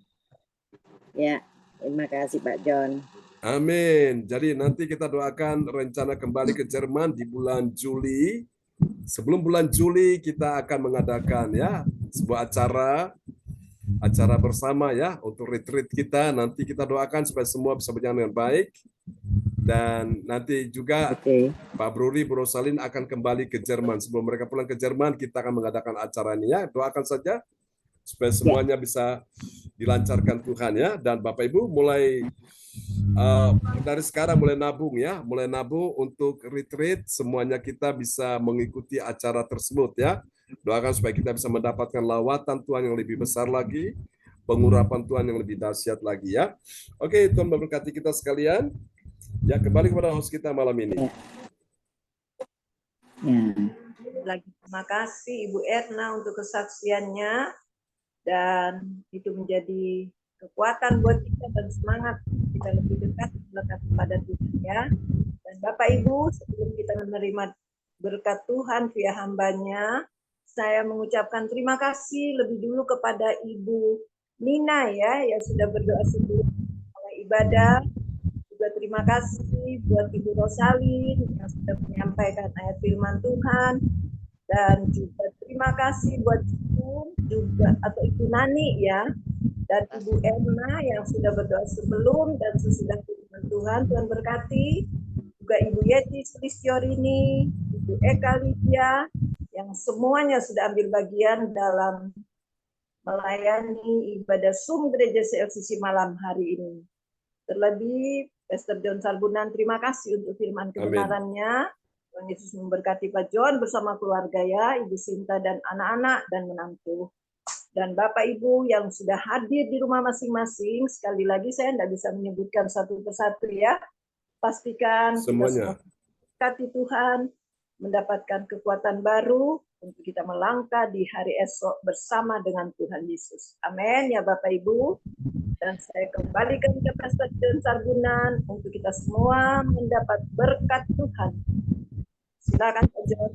Ya, terima kasih Pak John. Amin. Jadi nanti kita doakan rencana kembali ke Jerman di bulan Juli. Sebelum bulan Juli kita akan mengadakan ya sebuah acara bersama ya untuk retreat kita. Nanti kita doakan supaya semua bisa berjalan dengan baik. Dan nanti juga Pak Bruri Bu Rosalin akan kembali ke Jerman. Sebelum mereka pulang ke Jerman, kita akan mengadakan acara ini ya. Doakan saja supaya semuanya bisa dilancarkan Tuhan ya. Dan Bapak Ibu mulai dari sekarang mulai nabung untuk retreat, semuanya kita bisa mengikuti acara tersebut ya. Doakan supaya kita bisa mendapatkan lawatan Tuhan yang lebih besar lagi, pengurapan Tuhan yang lebih dahsyat lagi ya. Oke, Tuhan memberkati kita sekalian. Ya, kembali kepada host kita malam ini. Lagi terima kasih Ibu Erna untuk kesaksiannya, dan itu menjadi kekuatan buat kita dan semangat kita lebih dekat melekat kepada Tuhan ya. Dan Bapak Ibu, sebelum kita menerima berkat Tuhan via hambanya, saya mengucapkan terima kasih lebih dulu kepada Ibu Nina ya yang sudah berdoa sebelum ibadah. Juga terima kasih buat Ibu Rosalin yang sudah menyampaikan ayat firman Tuhan, dan juga terima kasih buat Ibu juga atau Ibu Nani ya, dan Ibu Erna yang sudah berdoa sebelum dan sesudah firman Tuhan. Tuhan berkati juga Ibu Yeti Sulistyorini, Ibu Eka Lydia yang semuanya sudah ambil bagian dalam melayani ibadah Zoom Gereja CLCC malam hari ini. Terlebih Pastor John Sarbunan, terima kasih untuk firman kebenarannya. Tuhan Yesus memberkati Pak John bersama keluarga ya, Ibu Sinta dan anak-anak dan menantu. Dan Bapak Ibu yang sudah hadir di rumah masing-masing, sekali lagi saya tidak bisa menyebutkan satu persatu ya. Pastikan Semuanya. kita berkati Tuhan, mendapatkan kekuatan baru untuk kita melangkah di hari esok bersama dengan Tuhan Yesus. Amin ya Bapak Ibu. Dan saya kembalikan ke Pastor John Sarbunan untuk kita semua mendapat berkat Tuhan. Silakan Pak John.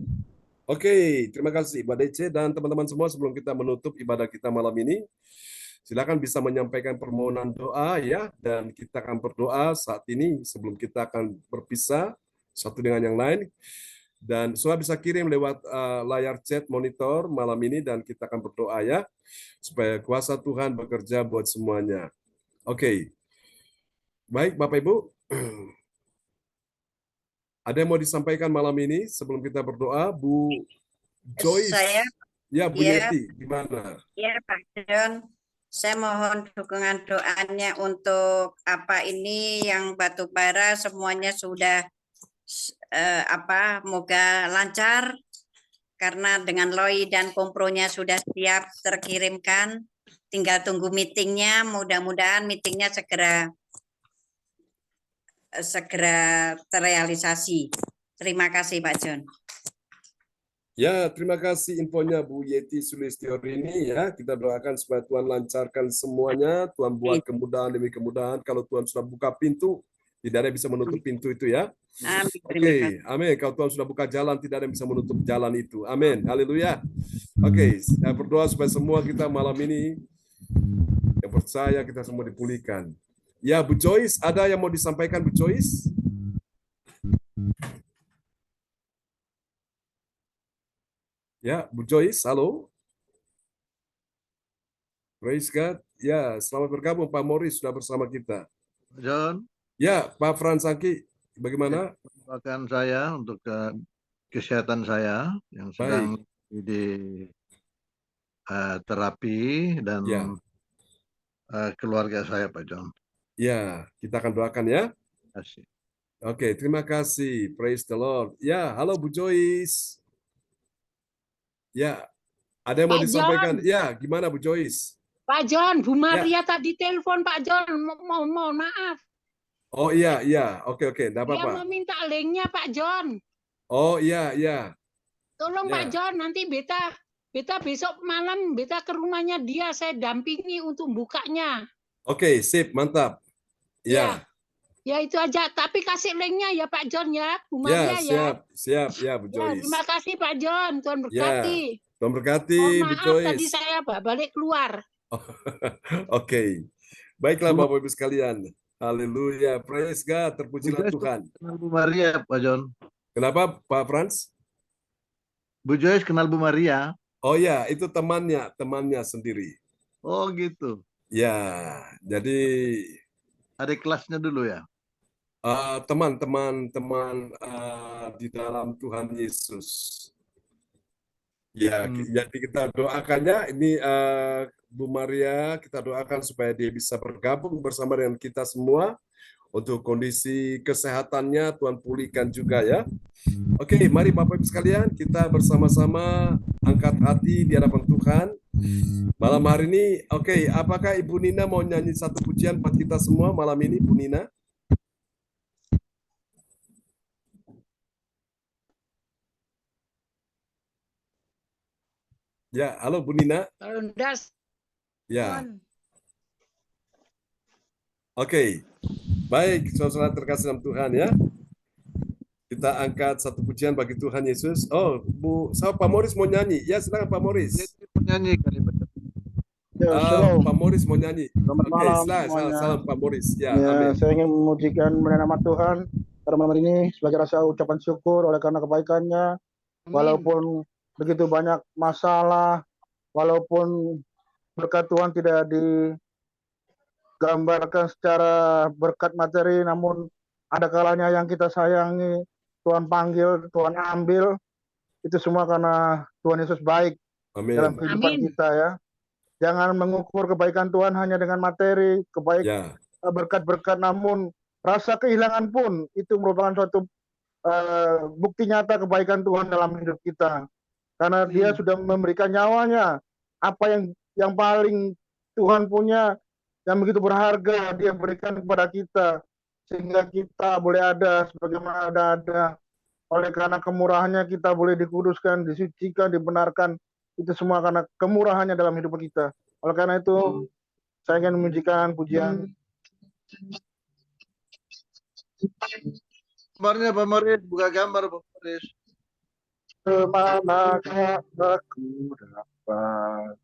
Oke, terima kasih Mbak DC dan teman-teman semua. Sebelum kita menutup ibadah kita malam ini, silakan bisa menyampaikan permohonan doa ya, dan kita akan berdoa saat ini sebelum kita akan berpisah satu dengan yang lain. Dan semua bisa kirim lewat layar chat monitor malam ini, dan kita akan berdoa ya supaya kuasa Tuhan bekerja buat semuanya. Oke. Baik Bapak Ibu. Ada yang mau disampaikan malam ini sebelum kita berdoa, Bu Joyce? Ya, Bu Yeti, gimana? Ya, Pak John. Saya mohon dukungan doanya untuk ini yang batu bara semuanya sudah moga lancar karena dengan LOI dan kompronya sudah siap terkirimkan. Tinggal tunggu meetingnya, mudah-mudahan meetingnya segera terrealisasi. Terima kasih Pak John. Ya, terima kasih infonya Bu Yeti Sulistyorini ya. Kita doakan supaya Tuhan lancarkan semuanya, Tuhan buat kemudahan demi kemudahan. Kalau Tuhan sudah buka pintu, Tidak ada yang bisa menutup pintu itu ya. Amin. Terima Oke, kasih. amin. Kalau Tuhan sudah buka jalan, tidak ada yang bisa menutup jalan itu. Amin. Haleluya. Oke, saya berdoa supaya semua kita malam ini yang percaya kita semua dipulihkan. Ya, Bu Joyce, ada yang mau disampaikan Bu Joyce? Ya, Bu Joyce, halo. Praise God. Ya, selamat bergabung Pak Morris sudah bersama kita. John, Ya, Pak Fransaki, bagaimana? doakan saya untuk kesehatan saya yang sedang di terapi dan Ya. keluarga saya, Pak John. Ya, kita akan doakan ya. Kasih. Oke, terima kasih. Praise the Lord. Ya, halo Bu Joyce. Ya, ada yang mau Pak disampaikan? John. Ya, gimana Bu Joyce? Pak John, Bu Maria tadi telepon Pak John, mohon maaf. Oh iya, iya. Oke, enggak Dia apa-apa. mau minta linknya Pak John. Oh iya, iya. Tolong Ya. Pak John, nanti beta besok malam beta ke rumahnya dia, saya dampingi untuk bukanya. Oke, sip, mantap. Ya. Ya itu aja, tapi kasih linknya ya Pak John ya, Bu Ya, Maria ya. siap ya Bu Ya, Joyce. terima kasih Pak John, Tuhan Ya. berkati. Tuhan berkati Mohon Bu maaf tadi Joyce. saya balik keluar. Oke. Baiklah Bapak Ibu sekalian. Haleluya. Praise God. Terpujilah Tuhan. Kenal Bu Maria, Pak John. Kenapa Pak Frans? Bu Joyce kenal Bu Maria. Oh ya, itu temannya sendiri. Oh gitu. Ya, jadi adik kelasnya dulu ya. Teman-teman di dalam Tuhan Yesus. Ya, jadi kita doakannya ini Bu Maria, kita doakan supaya dia bisa bergabung bersama dengan kita semua untuk kondisi kesehatannya Tuhan pulihkan juga ya. Oke, mari Bapak Ibu sekalian kita bersama-sama angkat hati di hadapan Tuhan. Malam hari ini, oke, apakah Ibu Nina mau nyanyi satu pujian buat kita semua malam ini, Bu Nina? Ya, halo Bu Nina. Kalau enggak, Ya. Oke. Baik, saudara terkasih dalam Tuhan ya. Kita angkat satu pujian bagi Tuhan Yesus. Oh, Pak Morris mau nyanyi. Ya, silakan Pak Morris. Nyanyi kali Shalom. Pak Morris mau nyanyi. Selamat Oke, malam silakan. Salam Pak Morris. Ya, Ya, amin. saya ingin memujikan nama Tuhan pada malam ini sebagai rasa ucapan syukur oleh karena kebaikannya. Walaupun begitu banyak masalah, walaupun berkat Tuhan tidak digambarkan secara berkat materi, namun ada kalanya yang kita sayangi, Tuhan panggil, Tuhan ambil, itu semua karena Tuhan Yesus baik Amin. dalam kehidupan kita ya. Jangan mengukur kebaikan Tuhan hanya dengan materi, berkat-berkat, namun rasa kehilangan pun itu merupakan suatu bukti nyata kebaikan Tuhan dalam hidup kita. Karena Dia sudah memberikan nyawanya, apa yang paling Tuhan punya, yang begitu berharga, Dia berikan kepada kita, sehingga kita boleh ada sebagaimana ada. Oleh karena kemurahannya kita boleh dikuduskan, disucikan, dibenarkan. Itu semua karena kemurahannya dalam hidup kita. Oleh karena itu, saya ingin memujikan pujian. Gambarnya Pak Morris, buka gambar Pak Morris. Kemanakah aku dapat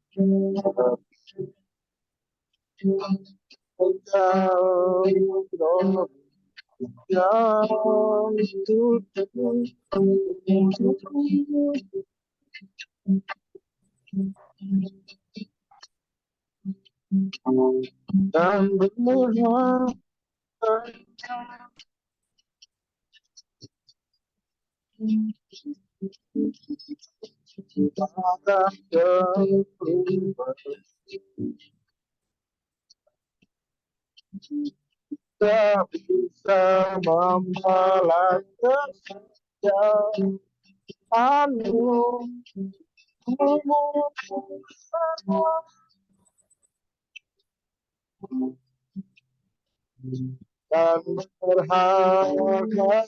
dan bermulia tak bisa membalaskan jauhanmu dan berharga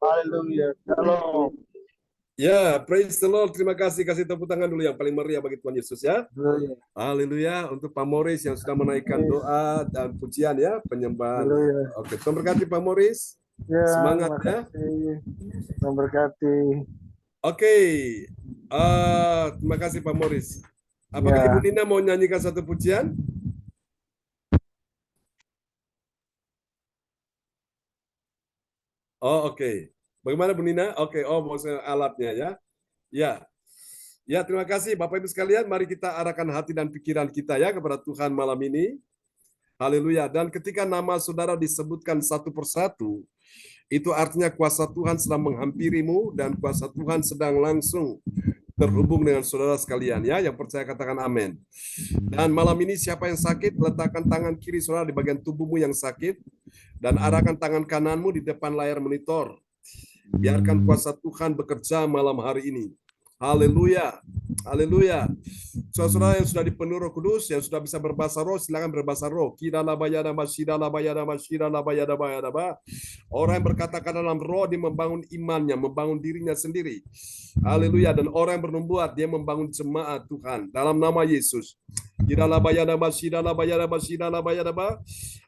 Haleluya. Shalom. Ya, praise the Lord. Terima kasih. Kasih tepuk tangan dulu yang paling meriah bagi Tuhan Yesus ya. Haleluya. Untuk Pak Morris yang sudah menaikkan doa dan pujian ya, penyembahan. Oke, Tuhan berkati Pak Morris. Ya, Semangat ya. Tuhan berkati. Oke. Terima kasih Pak Morris. Apakah Ya. Ibu Nina mau nyanyikan satu pujian? Oh, oke. Bagaimana Bu Nina? Oke, maksudnya alatnya ya. Ya. Ya, terima kasih Bapak Ibu sekalian. Mari kita arahkan hati dan pikiran kita ya kepada Tuhan malam ini. Haleluya. Dan ketika nama saudara disebutkan satu persatu, itu artinya kuasa Tuhan sedang menghampirimu dan kuasa Tuhan sedang langsung terhubung dengan saudara sekalian ya. Yang percaya katakan amin. Dan malam ini siapa yang sakit, letakkan tangan kiri saudara di bagian tubuhmu yang sakit dan arahkan tangan kananmu di depan layar monitor. Biarkan kuasa Tuhan bekerja malam hari ini. Haleluya. Haleluya. Saudara yang sudah dipenuhi Roh Kudus, yang sudah bisa berbahasa roh, silakan berbahasa roh. Orang yang berkata-kata dalam roh, dia membangun imannya, membangun dirinya sendiri. Haleluya. Dan orang yang bernubuat, dia membangun jemaat Tuhan. Dalam nama Yesus.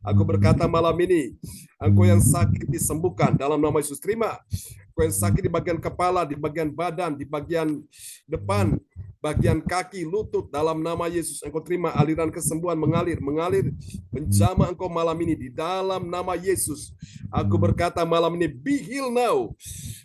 Aku berkata malam ini, engkau yang sakit disembuhkan dalam nama Yesus. Terima. Engkau yang sakit di bagian kepala, di bagian badan, di bagian depan, bagian kaki, lutut, dalam nama Yesus. Engkau terima aliran kesembuhan mengalir menjamah engkau malam ini di dalam nama Yesus. Aku berkata malam ini, be healed now.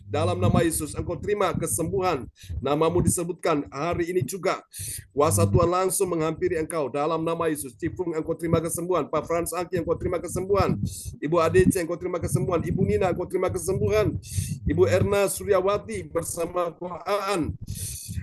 Dalam nama Yesus, engkau terima kesembuhan. Namamu disebutkan hari ini juga. Kuasa Tuhan langsung menghampiri engkau dalam nama Yesus. Cipung, engkau terima kesembuhan. Pak Frans Aki, engkau terima kesembuhan. Ibu Adece, engkau terima kesembuhan. Ibu Nina, engkau terima kesembuhan. Ibu Erna Suryawati bersama Aan,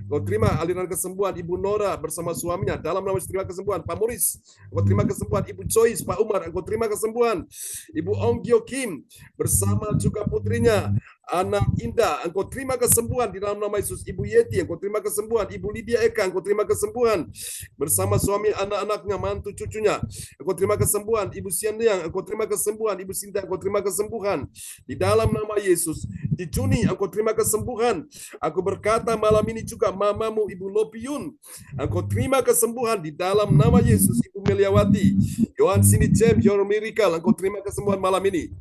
engkau terima aliran kesembuhan. Ibu Nora bersama suaminya dalam nama Yesus terima kesembuhan. Pak Muris, engkau terima kesembuhan. Ibu Joyce, Pak Umar, engkau terima kesembuhan. Ibu Ong Gyo Kim bersama juga putrinya Anak Indah, engkau terima kesembuhan di dalam nama Yesus. Ibu Yeti, engkau terima kesembuhan. Ibu Lydia Eka, engkau terima kesembuhan bersama suami, anak-anaknya, mantu, cucunya. Engkau terima kesembuhan. Ibu Siandiang, engkau terima kesembuhan. Ibu Sinta, engkau terima kesembuhan di dalam nama Yesus. Di Juni, engkau terima kesembuhan. Aku berkata malam ini juga mamamu, Ibu Lopiun, engkau terima kesembuhan di dalam nama Yesus. Ibu Meliawati, Yohan Sini James, your miracle, engkau terima kesembuhan malam ini.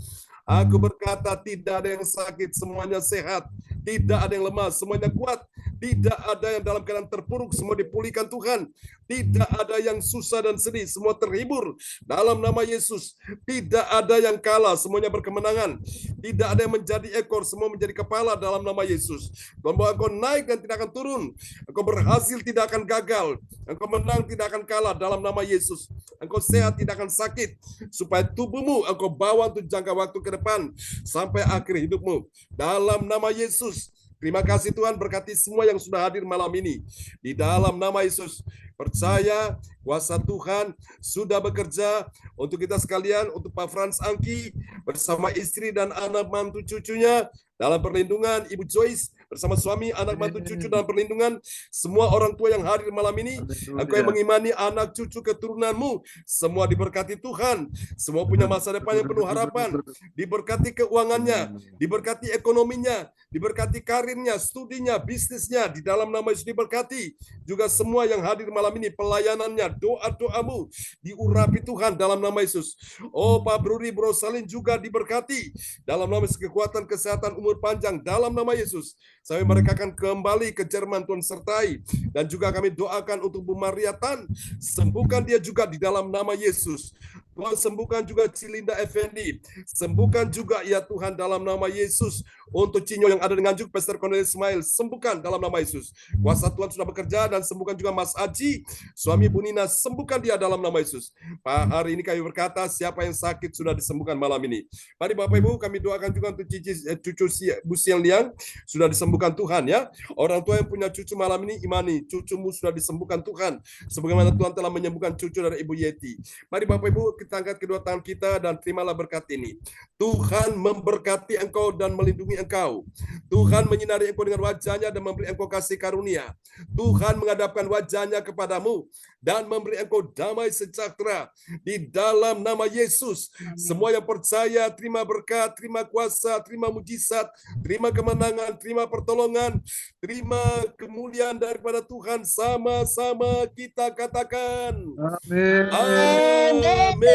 Aku berkata tidak ada yang sakit, semuanya sehat Tidak ada yang lemah, semuanya kuat. Tidak ada yang dalam keadaan terpuruk, semua dipulihkan Tuhan. Tidak ada yang susah dan sedih, semua terhibur dalam nama Yesus. Tidak ada yang kalah, semuanya berkemenangan. Tidak ada yang menjadi ekor, semua menjadi kepala dalam nama Yesus. Tuhan, bahwa Engkau naik dan tidak akan turun. Engkau berhasil, tidak akan gagal. Engkau menang, tidak akan kalah dalam nama Yesus. Engkau sehat, tidak akan sakit. Supaya tubuhmu Engkau bawa untuk jangka waktu ke depan sampai akhir hidupmu. Dalam nama Yesus. Terima kasih Tuhan, berkati semua yang sudah hadir malam ini. Di dalam nama Yesus, percaya kuasa Tuhan sudah bekerja untuk kita sekalian, untuk Pak Frans Angki bersama istri dan anak mantu cucunya dalam perlindungan Ibu Joyce bersama suami, anak mantu cucu dalam perlindungan semua orang tua yang hadir malam ini. Engkau yang mengimani anak cucu keturunanmu, semua diberkati Tuhan, semua punya masa depan yang penuh harapan, diberkati keuangannya, diberkati ekonominya, diberkati karirnya, studinya, bisnisnya, di dalam nama Yesus diberkati. Juga semua yang hadir malam ini, pelayanannya, doa-doamu diurapi Tuhan dalam nama Yesus. Oh, Pak Bruri, Bro Salin juga diberkati dalam nama Yesus, kekuatan, kesehatan, umur panjang dalam nama Yesus. Sampai mereka akan kembali ke Jerman, Tuhan sertai. Dan juga kami doakan untuk Bu Maria Tan, sembuhkan dia juga di dalam nama Yesus. Tuhan, sembuhkan juga Cilinda Effendi, sembuhkan juga ya Tuhan dalam nama Yesus. Untuk Cinyo yang ada di Nganjuk, Pastor Cornelius Ismail, sembuhkan dalam nama Yesus. Kuasa Tuhan sudah bekerja, dan sembuhkan juga Mas Aji, suami Bu Nina, sembuhkan dia dalam nama Yesus. Pak, hari ini kami berkata, siapa yang sakit sudah disembuhkan malam ini. Mari Bapak Ibu, kami doakan juga untuk cucu Bu Siang Liang, sudah disembuhkan Tuhan ya. Orang tua yang punya cucu malam ini, imani, cucumu sudah disembuhkan Tuhan. Sebagaimana Tuhan telah menyembuhkan cucu dari Ibu Yeti. Mari Bapak Ibu, kita angkat kedua tangan kita dan terimalah berkat ini. Tuhan memberkati engkau dan melindungi engkau. Tuhan menyinari engkau dengan wajahnya dan memberi engkau kasih karunia. Tuhan menghadapkan wajahnya kepadamu dan memberi engkau damai sejahtera di dalam nama Yesus. Amin. Semua yang percaya terima berkat, terima kuasa, terima mujizat, terima kemenangan, terima pertolongan, terima kemuliaan daripada Tuhan. Sama-sama kita katakan Amin. Amin.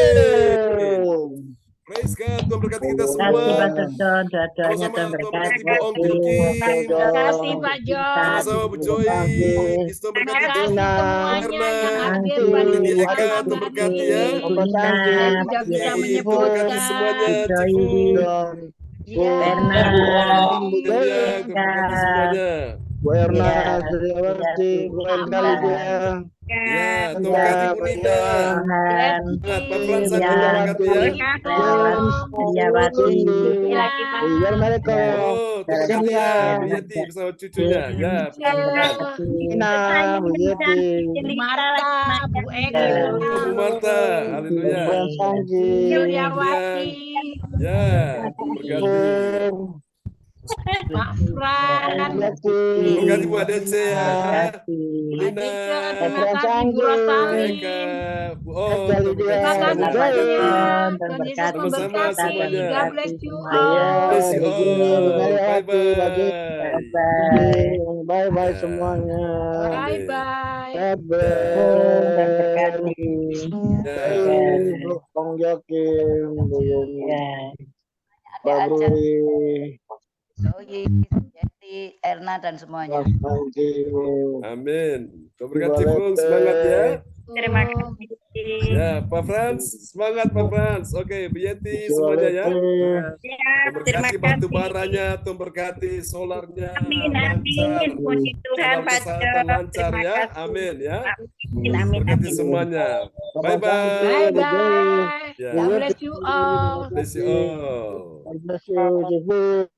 Praise God, Tuhan berkati kita semua. Sama-sama Tuhan berkati Bu Om Kim. Terima kasih Pak John. Sama-sama Bu Joy. Tuhan berkati semuanya yang hadir pada Ini Eka, Tuhan berkati ya. Tidak bisa menyebutkan semuanya. Ya. semuanya. Bu Erna, terima kasih. Keren sekali Bu ya. Ya, Tuhan berkati Bu Nina. Ingat, Pak Frans, Tuhan berkati ya. Biar mereka. Oh, Tuhan berkati ya. Bu Yeti bersama cucunya. Ya, Nina, Bu Yeti. Marta, Bu Eka, Bu Marta, haleluya. Yuliawati, Ya, berkati. Pak Fran, Berkati Bu Adece ya. Lina. terima kasih Bu Rosalin. Terima kasih Pak John. Tuhan Yesus Sama-sama memberkati. semuanya. God bless you all. Bless you all. Bye-bye. Bye-bye semuanya. Bye-bye. Bye-bye. Bang Jokim, Bu Yuni, Pak Bruri, Zoe, Yeti, Erna dan semuanya. Amin. Tuhan berkati Bung, semangat ya. Terima kasih. Ya, Pak Frans, semangat Pak Frans. Oke, Bu Yeti semuanya ya. Tuhan berkati batu baranya, Tuhan berkati solarnya. Amin, amin. Puji Tuhan, Pak John. Lancar ya, amin ya. Amin, Berkati semuanya. Bye-bye. Bye-bye. Ya. God bless you all. Bless you all. bless you.